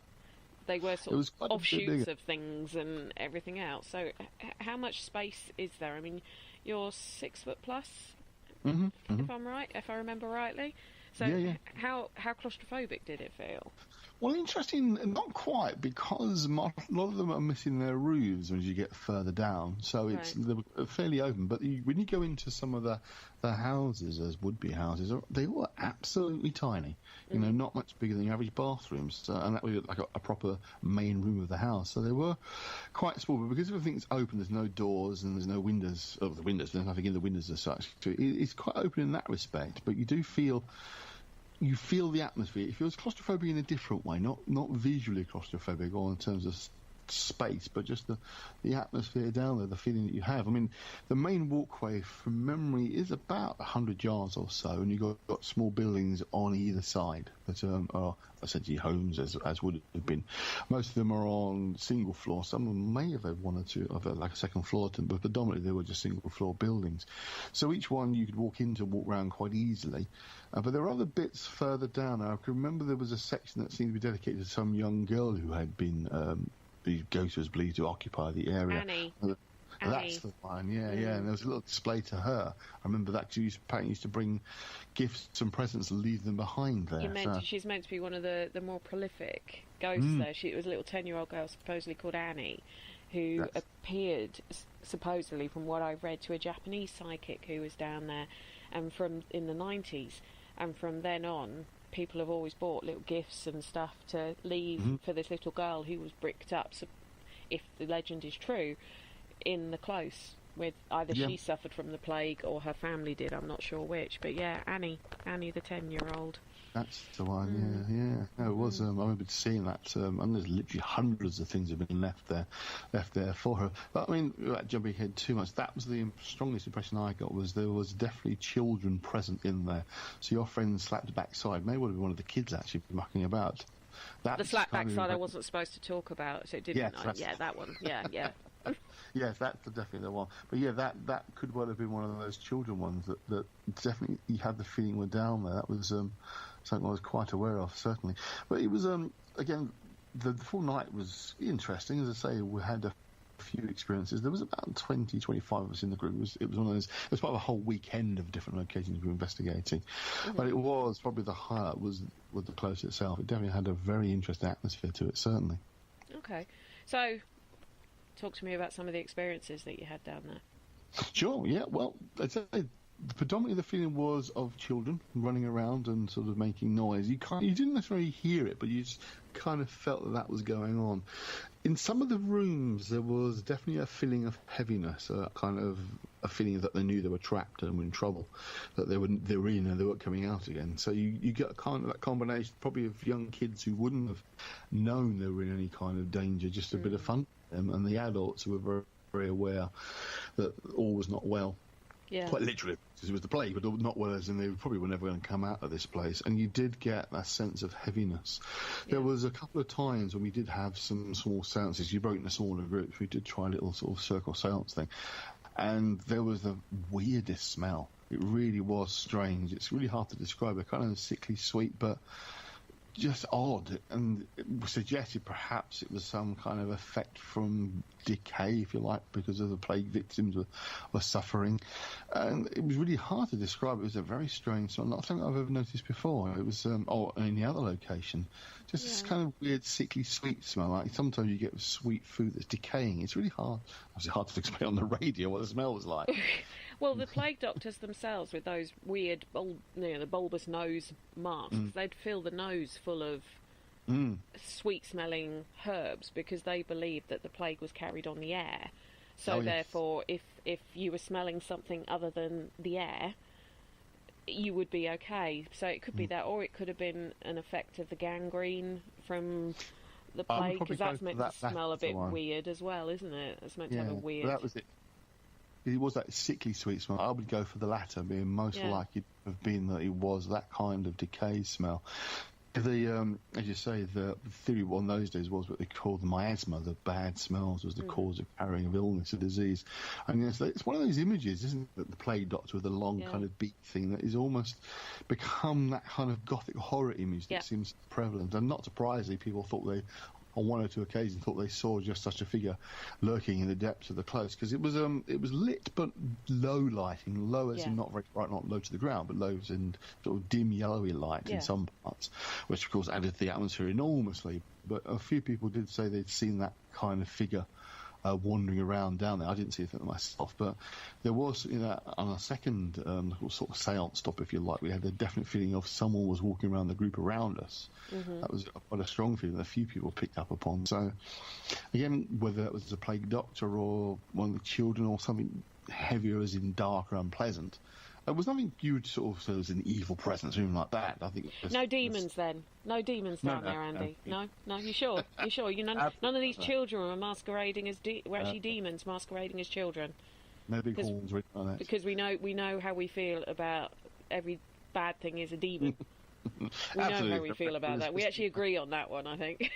[SPEAKER 3] They were sort of offshoots of things and everything else. So how much space is there? I mean, you're 6 foot plus, if I'm right, if I remember rightly. So how claustrophobic did it feel?
[SPEAKER 5] Well, interesting, not quite, because a lot of them are missing their roofs as you get further down, so they're fairly open. But when you go into some of the houses, as would-be houses, they were absolutely tiny. You know, not much bigger than your average bathrooms, and that was like a proper main room of the house. So they were quite small, but because everything's open, there's no doors and there's no windows. Oh, there's nothing in the windows as such. So it's quite open in that respect, but you do feel... You feel the atmosphere. It feels claustrophobic in a different way, not visually claustrophobic or in terms of space, but just the atmosphere down there, the feeling that you have. I mean, the main walkway from memory is about 100 yards or so, and you've got small buildings on either side that are essentially homes, as would have been. Most of them are on single floor. Some of them may have had one or two of like a second floor to them, but predominantly they were just single floor buildings. So each one you could walk around quite easily. But there are other bits further down. I can remember there was a section that seemed to be dedicated to some young girl who had been the ghost was believed to occupy the area.
[SPEAKER 3] Annie.
[SPEAKER 5] That's the one, yeah. And there was a little display to her. I remember that because apparently used to bring gifts and presents and leave them behind there.
[SPEAKER 3] She's meant to be one of the more prolific ghosts there. It was a little 10-year-old girl supposedly called Annie, who appeared supposedly, from what I've read, to a Japanese psychic who was down there, and in the 90s, and from then on, people have always bought little gifts and stuff to leave for this little girl who was bricked up, so if the legend is true, in the close, with either she suffered from the plague or her family did, I'm not sure which, but yeah, Annie the 10-year-old.
[SPEAKER 5] That's the one, yeah. No, it was. I remember seeing that, and there's literally hundreds of things have been left there for her. But I mean, without jumping ahead too much, that was the strongest impression I got, was there was definitely children present in there. So your friend slapped backside, may well have been one of the kids actually mucking about.
[SPEAKER 3] The slap backside I wasn't supposed to talk about, so it didn't. That one. Yeah.
[SPEAKER 5] Yes, that's definitely the one. But yeah, that could well have been one of those children ones that definitely you had the feeling were down there. That was something I was quite aware of, certainly. But it was, again, the full night was interesting. As I say, we had a few experiences. There was about 20, 25 of us in the group. It was one of those. It was part of a whole weekend of different locations we were investigating. But it was probably the highlight was the close itself. It definitely had a very interesting atmosphere to it, certainly.
[SPEAKER 3] Okay. So, talk to me about some of the experiences that you had down there.
[SPEAKER 5] Sure, yeah. Well, I'd say predominantly the feeling was of children running around and sort of making noise. You didn't necessarily hear it, but you just kind of felt that was going on. In some of the rooms, there was definitely a feeling of heaviness, a kind of a feeling that they knew they were trapped and were in trouble, that they were in and they weren't coming out again. So you get kind of that combination, probably of young kids who wouldn't have known they were in any kind of danger, just a bit of fun for them, and the adults who were very, very aware that all was not well.
[SPEAKER 3] Yeah.
[SPEAKER 5] Quite literally, because it was the plague, but not well as in they probably were never going to come out of this place. And you did get that sense of heaviness. Yeah. There was a couple of times when we did have some small seances. You broke into smaller groups. We did try a little sort of circle seance thing. And there was the weirdest smell. It really was strange. It's really hard to describe. It kind of sickly sweet, but just odd, and it suggested perhaps it was some kind of effect from decay, if you like, because of the plague victims were suffering. And it was really hard to describe. It was a very strange smell, not something I've ever noticed before. It was, in the other location, just this kind of weird, sickly sweet smell. Like sometimes you get sweet food that's decaying. It's really hard. It's hard to explain on the radio what the smell was like.
[SPEAKER 3] Well, the plague doctors themselves, with those weird, the bulbous nose masks, they'd fill the nose full of sweet-smelling herbs because they believed that the plague was carried on the air. So therefore, if you were smelling something other than the air, you would be okay. So it could be that, or it could have been an effect of the gangrene from the plague, because that's meant to smell a bit weird as well, isn't it? It's meant to have a weird...
[SPEAKER 5] That was it. It was that sickly sweet smell. I would go for the latter, being most likely to have been that it was that kind of decay smell. As you say, the theory on those days was what they called the miasma, the bad smells was the cause of carrying of illness or disease. And it's one of those images, isn't it, the plague doctor with the long kind of beak thing that is almost become that kind of gothic horror image that seems prevalent. And not surprisingly, people thought on one or two occasions thought they saw just such a figure lurking in the depths of the close, because it was lit but low lighting, low as in not very bright, not low to the ground, but low as in sort of dim yellowy light in some parts, which of course added to the atmosphere enormously. But a few people did say they'd seen that kind of figure wandering around down there. I didn't see anything myself, but there was, on a second sort of seance stop, if you like, we had a definite feeling of someone was walking around the group around us. That was quite a strong feeling that a few people picked up upon. So, again, whether that was a plague doctor or one of the children or something heavier as in dark or unpleasant, it was nothing you would sort of say was an evil presence or anything like that. I think
[SPEAKER 3] no demons then. No demons down there, Andy. No. You sure? You sure? None of these children were masquerading as were actually demons masquerading as children.
[SPEAKER 5] No big horns written on it.
[SPEAKER 3] Because we know how we feel about every bad thing is a demon. We know how we feel about that. We actually agree on that one, I think.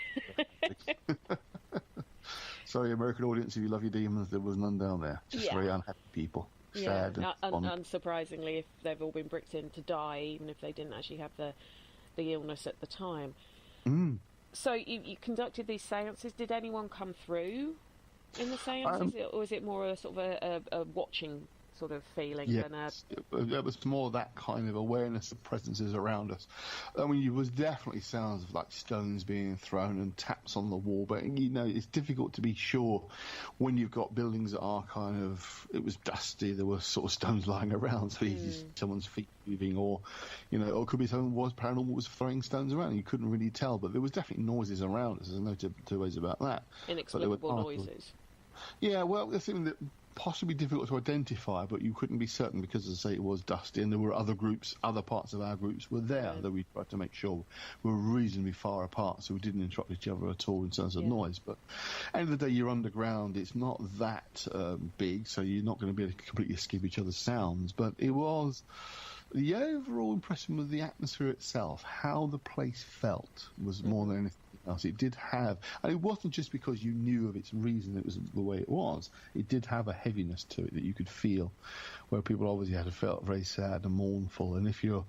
[SPEAKER 5] Sorry, American audience, if you love your demons, there was none down there. Just very unhappy people. Sad and
[SPEAKER 3] unsurprisingly, if they've all been bricked in to die, even if they didn't actually have the illness at the time. So you conducted these seances. Did anyone come through in the seances, or was it more a sort of a watching sort of feeling than a...
[SPEAKER 5] It was more that kind of awareness of presences around us. I mean, it was definitely sounds of like stones being thrown and taps on the wall, but it's difficult to be sure when you've got buildings that are kind of, it was dusty, there were sort of stones lying around, so someone's feet moving, or it could be someone was paranormal, was throwing stones around. You couldn't really tell, but there was definitely noises around us. There's no two ways about that.
[SPEAKER 3] Inexplicable noises.
[SPEAKER 5] Yeah, well, there's something that possibly difficult to identify, but you couldn't be certain because, as I say, it was dusty, and there were other parts of our groups were there that we tried to make sure were reasonably far apart, so we didn't interrupt each other at all in terms of noise. But at the end of the day, you're underground. It's not that big, so you're not going to be able to completely skip each other's sounds. But it was... The overall impression with the atmosphere itself, how the place felt, was more than anything else. It did have, and it wasn't just because you knew of its reason it was the way it was. It did have a heaviness to it that you could feel, where people obviously had felt very sad and mournful. And if you're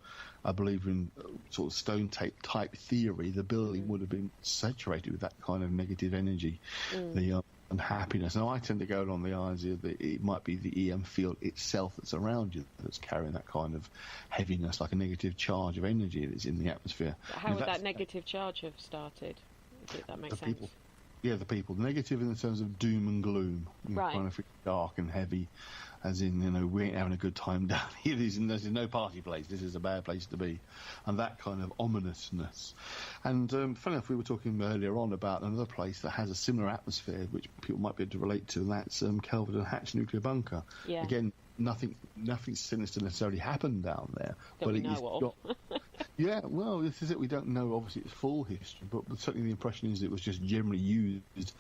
[SPEAKER 5] a believer in sort of stone tape type theory, the building would have been saturated with that kind of negative energy. The unhappiness. Now, I tend to go on the idea that it might be the EM field itself that's around you that's carrying that kind of heaviness, like a negative charge of energy that's in the atmosphere.
[SPEAKER 3] How would that negative charge have started? If that makes sense.
[SPEAKER 5] The people. Negative in the terms of doom and gloom.
[SPEAKER 3] Right.
[SPEAKER 5] Kind of dark and heavy, as in, we ain't having a good time down here. There's no party place. This is a bad place to be. And that kind of ominousness. And funny enough, we were talking earlier on about another place that has a similar atmosphere, which people might be able to relate to, and that's Kelvedon and Hatch Nuclear Bunker. Yeah. Again, nothing sinister necessarily happened down there.
[SPEAKER 3] But we know of.
[SPEAKER 5] Yeah, well, this is it. We don't know, obviously, its full history, but certainly the impression is it was just generally used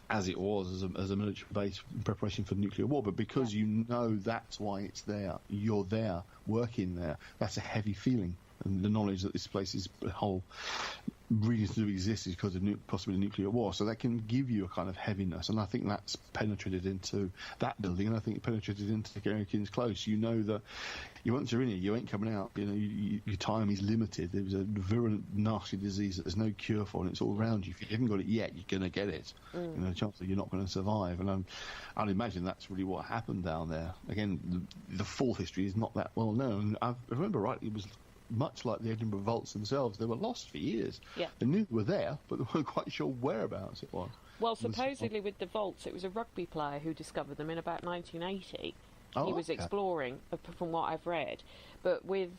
[SPEAKER 5] as it was, as a military base in preparation for nuclear war. But because you know that's why it's there, you're there, working there, that's a heavy feeling. And the knowledge that this place is the whole reason to exist is because of possibly nuclear war. So that can give you a kind of heaviness. And I think that's penetrated into that building, and I think it penetrated into Gary King's Close. You know that once you're in here, you ain't coming out. Your time is limited. There's a virulent, nasty disease that there's no cure for, and it's all around you. If you haven't got it yet, you're going to get it. The chance that you're not going to survive. And I'd imagine that's really what happened down there. Again, the full history is not that well known. If I remember rightly, it was much like the Edinburgh vaults themselves. They were lost for years. Yeah. They knew they were there, but they weren't quite sure whereabouts it was.
[SPEAKER 3] Well, supposedly with the vaults, it was a rugby player who discovered them in about 1980. He was exploring, from what I've read. But with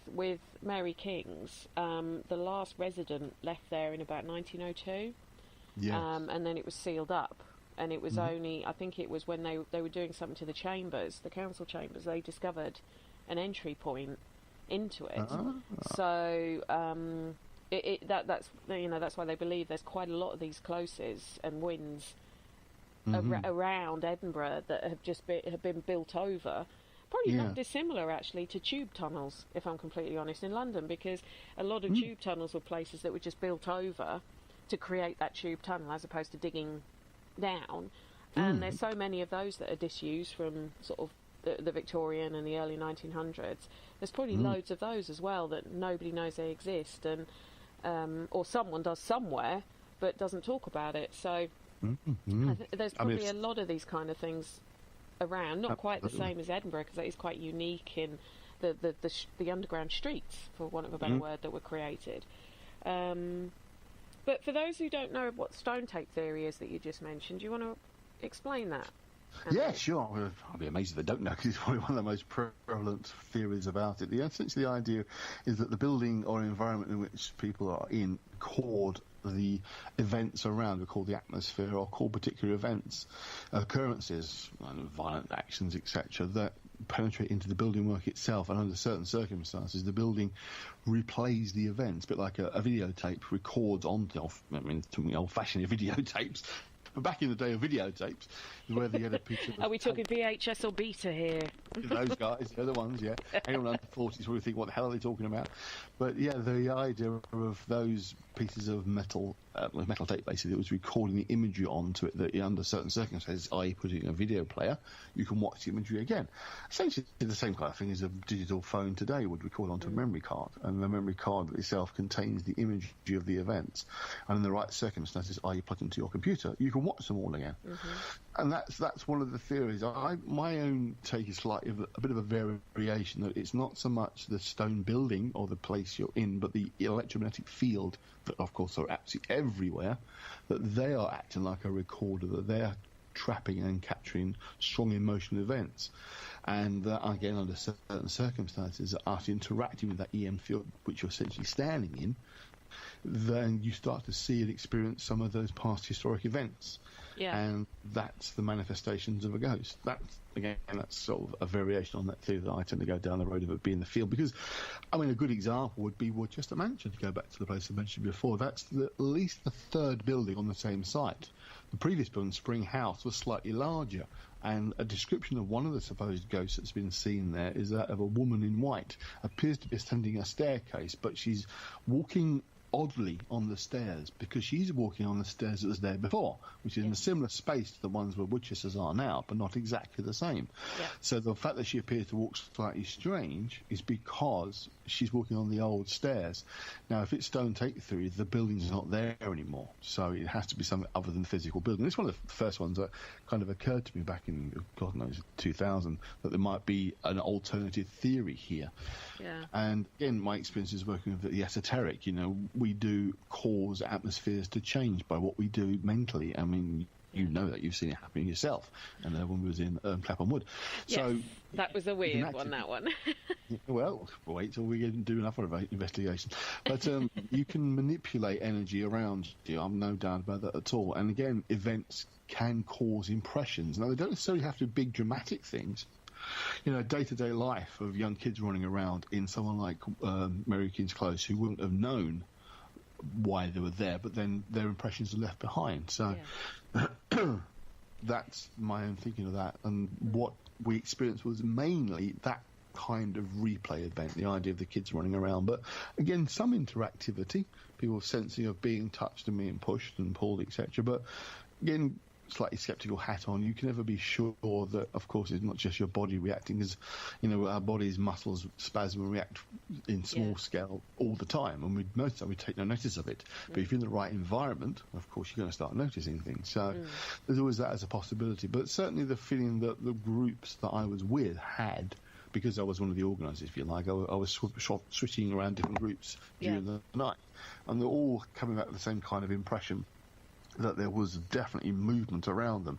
[SPEAKER 3] Mary King's, the last resident left there in about 1902. Yes. And then it was sealed up. And it was only, I think it was when they were doing something to the chambers, the council chambers, they discovered an entry point into it. So that's why they believe there's quite a lot of these closes and wynds around Edinburgh that have been built over. Probably not dissimilar actually to tube tunnels, if I'm completely honest, in London, because a lot of tube tunnels were places that were just built over to create that tube tunnel as opposed to digging down. And there's so many of those that are disused from sort of the Victorian and the early 1900s. There's probably loads of those as well that nobody knows they exist, and or someone does somewhere but doesn't talk about it. So there's probably a lot of these kind of things around. Not quite the same as Edinburgh, because that is quite unique in the underground streets, for want of a better word, that were created. But for those who don't know what stone tape theory is that you just mentioned, do you want to explain that?
[SPEAKER 5] Yeah, sure. I'll be amazed if they don't know, because it's probably one of the most prevalent theories about it. Essentially, the idea is that the building or environment in which people are in record the events around, we call the atmosphere, or call particular events, occurrences, violent actions, etc., that penetrate into the building work itself, and under certain circumstances the building replays the events, a bit like a videotape records onto, old-fashioned videotapes. But back in the day of videotapes, where they had a piece of...
[SPEAKER 3] Are we talking VHS or Beta here?
[SPEAKER 5] Those guys, they're the ones, yeah. Anyone under 40s probably think, what the hell are they talking about? But yeah, the idea of those pieces of metal a metal tape basically that was recording the imagery onto it, that under certain circumstances, i.e. putting a video player, you can watch the imagery again. Essentially the same kind of thing as a digital phone today would record onto a memory card, and the memory card itself contains the imagery of the events, and in the right circumstances, i.e. plug into your computer, you can watch them all again. And that's one of the theories. My own take is slightly a bit of a variation, that it's not so much the stone building or the place you're in, but the electromagnetic field that, of course, are absolutely everywhere, that they are acting like a recorder, that they're trapping and capturing strong emotional events. And again, under certain circumstances, us interacting with that EM field, which you're essentially standing in, then you start to see and experience some of those past historic events.
[SPEAKER 3] Yeah.
[SPEAKER 5] And that's the manifestations of a ghost. That's sort of a variation on that theory that I tend to go down the road of it being the field. Because, I mean, a good example would be Worcester Mansion, to go back to the place I mentioned before. That's at least the third building on the same site. The previous building, Spring House, was slightly larger. And a description of one of the supposed ghosts that's been seen there is that of a woman in white. Appears to be ascending a staircase, but she's walking oddly on the stairs, because she's walking on the stairs that was there before, which is in a similar space to the ones where Woodchester's are now, but not exactly the same.
[SPEAKER 3] Yeah.
[SPEAKER 5] So the fact that she appears to walk slightly strange is because she's walking on the old stairs. Now, if it's stone tape theory, the building's not there anymore, so it has to be something other than the physical building. It's one of the first ones that kind of occurred to me back in, God knows, 2000, that there might be an alternative theory here.
[SPEAKER 3] Yeah.
[SPEAKER 5] And again, my experience is working with the esoteric. We do cause atmospheres to change by what we do mentally. I mean, you know that, you've seen it happening yourself, and when we was in Clapham Wood.
[SPEAKER 3] Yes,
[SPEAKER 5] so
[SPEAKER 3] that was a weird one, that one.
[SPEAKER 5] Well, wait till we do enough of an investigation. But you can manipulate energy around you. I'm no doubt about that at all. And again, events can cause impressions. Now, they don't necessarily have to be big dramatic things. Day-to-day life of young kids running around in someone like Mary King's Close, who wouldn't have known why they were there, but then their impressions are left behind. So that's my own thinking of that. And what we experienced was mainly that kind of replay event, the idea of the kids running around. But again, some interactivity, people sensing of being touched and being pushed and pulled, etc. But again, slightly sceptical hat on, you can never be sure that, of course, it's not just your body reacting, because our body's muscles spasm and react in small scale all the time, and most of the time we take no notice of it. But if you're in the right environment, of course, you're going to start noticing things. So there's always that as a possibility. But certainly the feeling that the groups that I was with had, because I was one of the organisers, if you like, I was switching around different groups during the night, and they're all coming back with the same kind of impression, that there was definitely movement around them.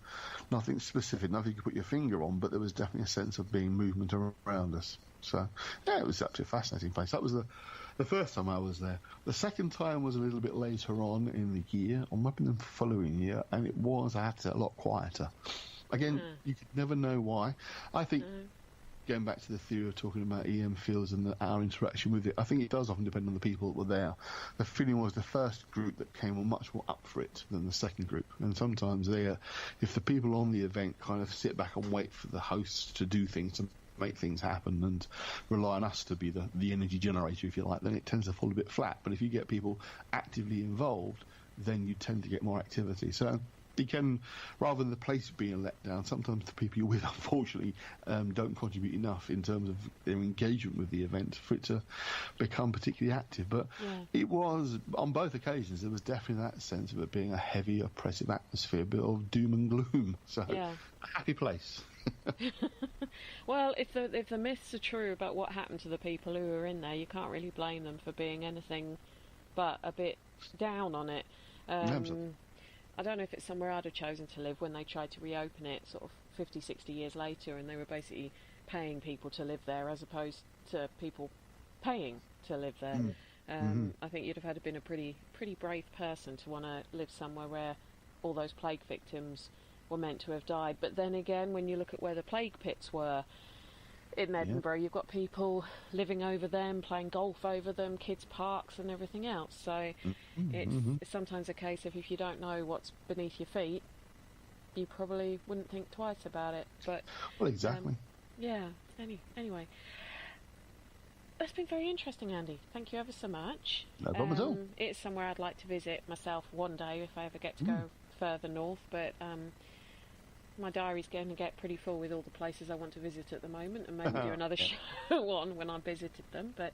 [SPEAKER 5] Nothing specific, nothing you could put your finger on, but there was definitely a sense of being movement around us. So, yeah, it was actually a fascinating place. That was the first time I was there. The second time was a little bit later on in the year, or maybe the following year, and it was, I have to say, a lot quieter. Again, you could never know why. I think, going back to the theory of talking about EM fields and our interaction with it, I think it does often depend on the people that were there. The feeling was the first group that came were much more up for it than the second group. And sometimes if the people on the event kind of sit back and wait for the hosts to do things, to make things happen, and rely on us to be the energy generator, if you like, then it tends to fall a bit flat. But if you get people actively involved, then you tend to get more activity. So you can, rather than the place being let down, sometimes the people you're with, unfortunately, don't contribute enough in terms of their engagement with the event for it to become particularly active. But it was, on both occasions, there was definitely that sense of it being a heavy, oppressive atmosphere, a bit of doom and gloom. So, a happy place.
[SPEAKER 3] Well, if the myths are true about what happened to the people who were in there, you can't really blame them for being anything but a bit down on it. I don't know if it's somewhere I'd have chosen to live when they tried to reopen it sort of 50, 60 years later, and they were basically paying people to live there as opposed to people paying to live there. I think you'd have had to been a pretty brave person to want to live somewhere where all those plague victims were meant to have died. But then again, when you look at where the plague pits were in Edinburgh, you've got people living over them, playing golf over them, kids' parks and everything else. So it's sometimes a case of, if you don't know what's beneath your feet, you probably wouldn't think twice about it. But
[SPEAKER 5] well, exactly.
[SPEAKER 3] Anyway, That's been very interesting, Andy. Thank you ever so much.
[SPEAKER 5] No problem at all.
[SPEAKER 3] It's somewhere I'd like to visit myself one day if I ever get to go further north, but my diary's going to get pretty full with all the places I want to visit at the moment, and maybe do another show on when I visited them. But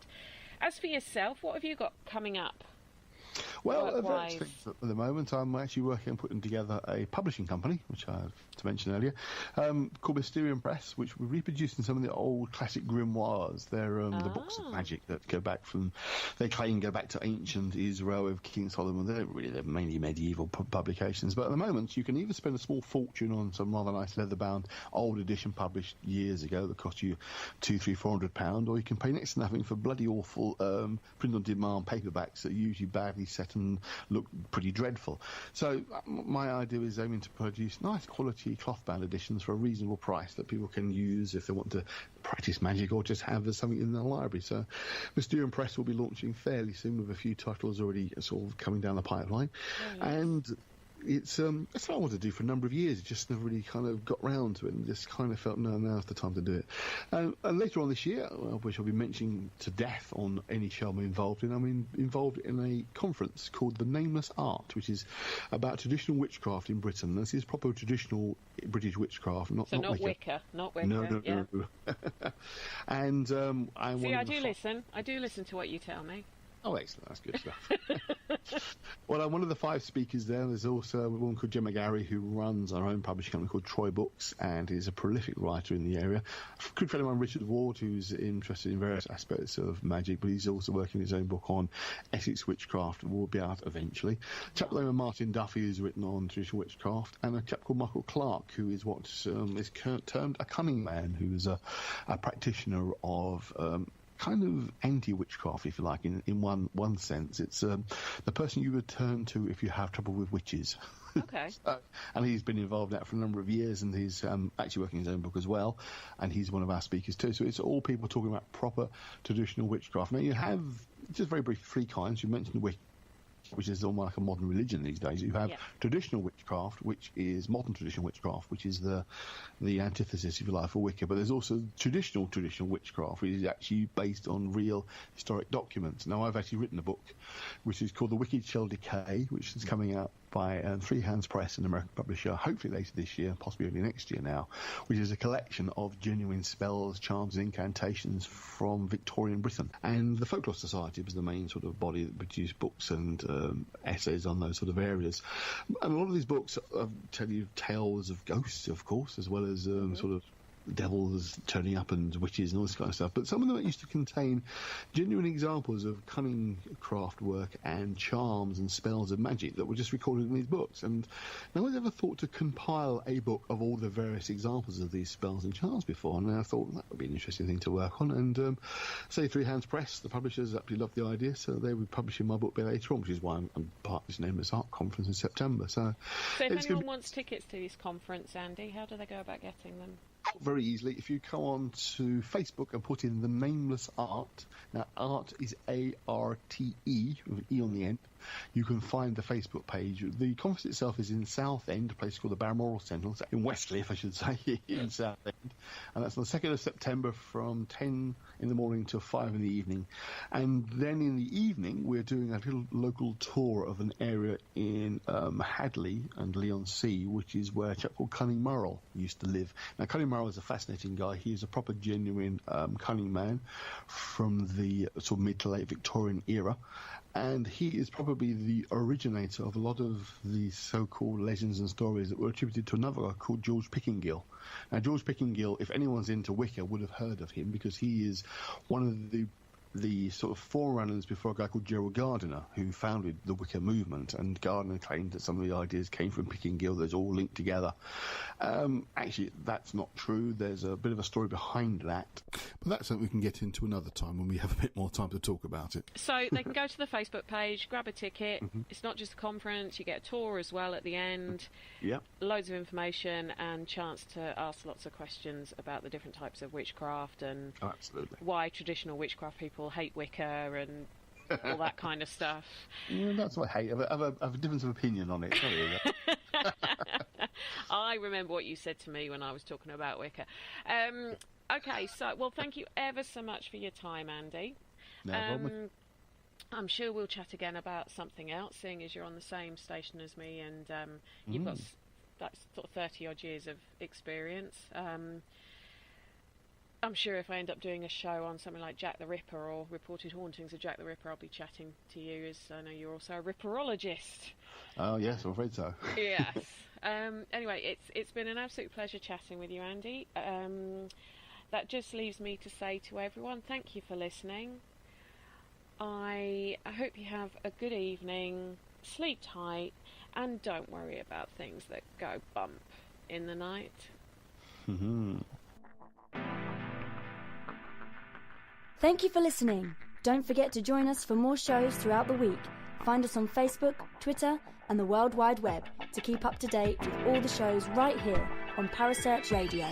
[SPEAKER 3] as for yourself, what have you got coming up?
[SPEAKER 5] Well, at the moment, I'm actually working on putting together a publishing company, which I have to mention earlier, called Mysterium Press, which we're reproducing some of the old classic grimoires. They're the books of magic that go back they claim go back to ancient Israel with King Solomon. They're mainly medieval publications. But at the moment, you can either spend a small fortune on some rather nice leather-bound old edition published years ago that cost you £200, £300, or you can pay next to nothing for bloody awful print-on-demand paperbacks that are usually badly set and look pretty dreadful. So my idea is aiming to produce nice quality cloth-bound editions for a reasonable price that people can use if they want to practice magic or just have as something in their library. So Mysterium Press will be launching fairly soon with a few titles already sort of coming down the pipeline. And it's that's what I wanted to do for a number of years. It just never really kind of got round to it, and just kind of felt now's the time to do it. And later on this year, which I'll be mentioning to death on any show I'm involved in, I'm involved in a conference called The Nameless Art, which is about traditional witchcraft in Britain. This is proper traditional British witchcraft, not
[SPEAKER 3] Wicca. Not Wicca.
[SPEAKER 5] No. And
[SPEAKER 3] I do listen to what you tell me.
[SPEAKER 5] Oh, excellent. That's good stuff. Well, I'm one of the 5 speakers there. There's also a woman called Gemma Gary, who runs our own publishing company called Troy Books and is a prolific writer in the area. A good friend of mine, Richard Ward, who's interested in various aspects of magic, but he's also working his own book on Essex witchcraft, will be out eventually. A chap named Martin Duffy, who's written on traditional witchcraft, and a chap called Michael Clark, who is what is termed a cunning man, who's a practitioner of kind of anti-witchcraft, if you like, in one sense. It's the person you would turn to if you have trouble with witches.
[SPEAKER 3] Okay.
[SPEAKER 5] And he's been involved in that for a number of years, and he's actually working his own book as well, and he's one of our speakers too. So it's all people talking about proper traditional witchcraft. Now, you have, just very brief, 3 kinds. You mentioned Wicca, which is almost like a modern religion these days. You have traditional witchcraft, which is modern traditional witchcraft, which is the antithesis, if you like, for Wicca. But there's also traditional witchcraft, which is actually based on real historic documents. Now, I've actually written a book, which is called The Wicked Shall Decay, which is coming out by Three Hands Press, an American publisher, hopefully later this year, possibly early next year now, which is a collection of genuine spells, charms and incantations from Victorian Britain. And the Folklore Society was the main sort of body that produced books and essays on those sort of areas. And a lot of these books tell you tales of ghosts, of course, as well as sort of devils turning up and witches and all this kind of stuff, but some of them used to contain genuine examples of cunning craft work and charms and spells of magic that were just recorded in these books. And no one's ever thought to compile a book of all the various examples of these spells and charms before, and I thought that would be an interesting thing to work on. And say Three Hands Press, the publishers, absolutely loved the idea, so they would publish my book a bit later on, which is why I'm part of this Nameless Art conference in September. So
[SPEAKER 3] if anyone wants tickets to this conference, Andy, how do they go about getting them?
[SPEAKER 5] Very easily, if you come on to Facebook and put in The Nameless Art. Now, art is A-R-T-E, with an E on the end. You can find the Facebook page. The conference itself is in Southend, a place called the Balmoral Centre, in Westcliff, I should say, in Southend. And that's on the 2nd of September from 10 in the morning till 5 in the evening. And then in the evening, we're doing a little local tour of an area in Hadley and Leigh-on-Sea, which is where a chap called Cunning Murrell used to live. Now, Cunning Murrell is a fascinating guy. He's a proper, genuine cunning man from the sort of mid to late Victorian era. And he is probably the originator of a lot of the so-called legends and stories that were attributed to another guy called George Pickingill. Now, George Pickingill, if anyone's into Wicca, would have heard of him because he is one of the sort of forerunners before a guy called Gerald Gardiner, who founded the Wicca movement, and Gardiner claimed that some of the ideas came from Pickingill. There's all linked together. Actually, that's not true. There's a bit of a story behind that. But that's something we can get into another time when we have a bit more time to talk about it.
[SPEAKER 3] So they can go to the Facebook page, grab a ticket. Mm-hmm. It's not just a conference. You get a tour as well at the end.
[SPEAKER 5] Yeah. Loads
[SPEAKER 3] of information and chance to ask lots of questions about the different types of witchcraft and why traditional witchcraft people hate Wicca and all that kind of stuff.
[SPEAKER 5] Yeah, that's what I hate. I have a difference of opinion on it. Sorry.
[SPEAKER 3] I remember what you said to me when I was talking about Wicca. Okay, so, well, thank you ever so much for your time, Andy.
[SPEAKER 5] No problem.
[SPEAKER 3] I'm sure we'll chat again about something else, seeing as you're on the same station as me, and you've got that sort of 30-odd years of experience. I'm sure if I end up doing a show on something like Jack the Ripper or reported hauntings of Jack the Ripper, I'll be chatting to you, as I know you're also a ripperologist.
[SPEAKER 5] Oh, yes, I'm afraid so.
[SPEAKER 3] Yes. Anyway, it's been an absolute pleasure chatting with you, Andy. That just leaves me to say to everyone, thank you for listening. I hope you have a good evening, sleep tight, and don't worry about things that go bump in the night.
[SPEAKER 2] Thank you for listening. Don't forget to join us for more shows throughout the week. Find us on Facebook, Twitter, and the World Wide Web to keep up to date with all the shows right here on Parasearch Radio.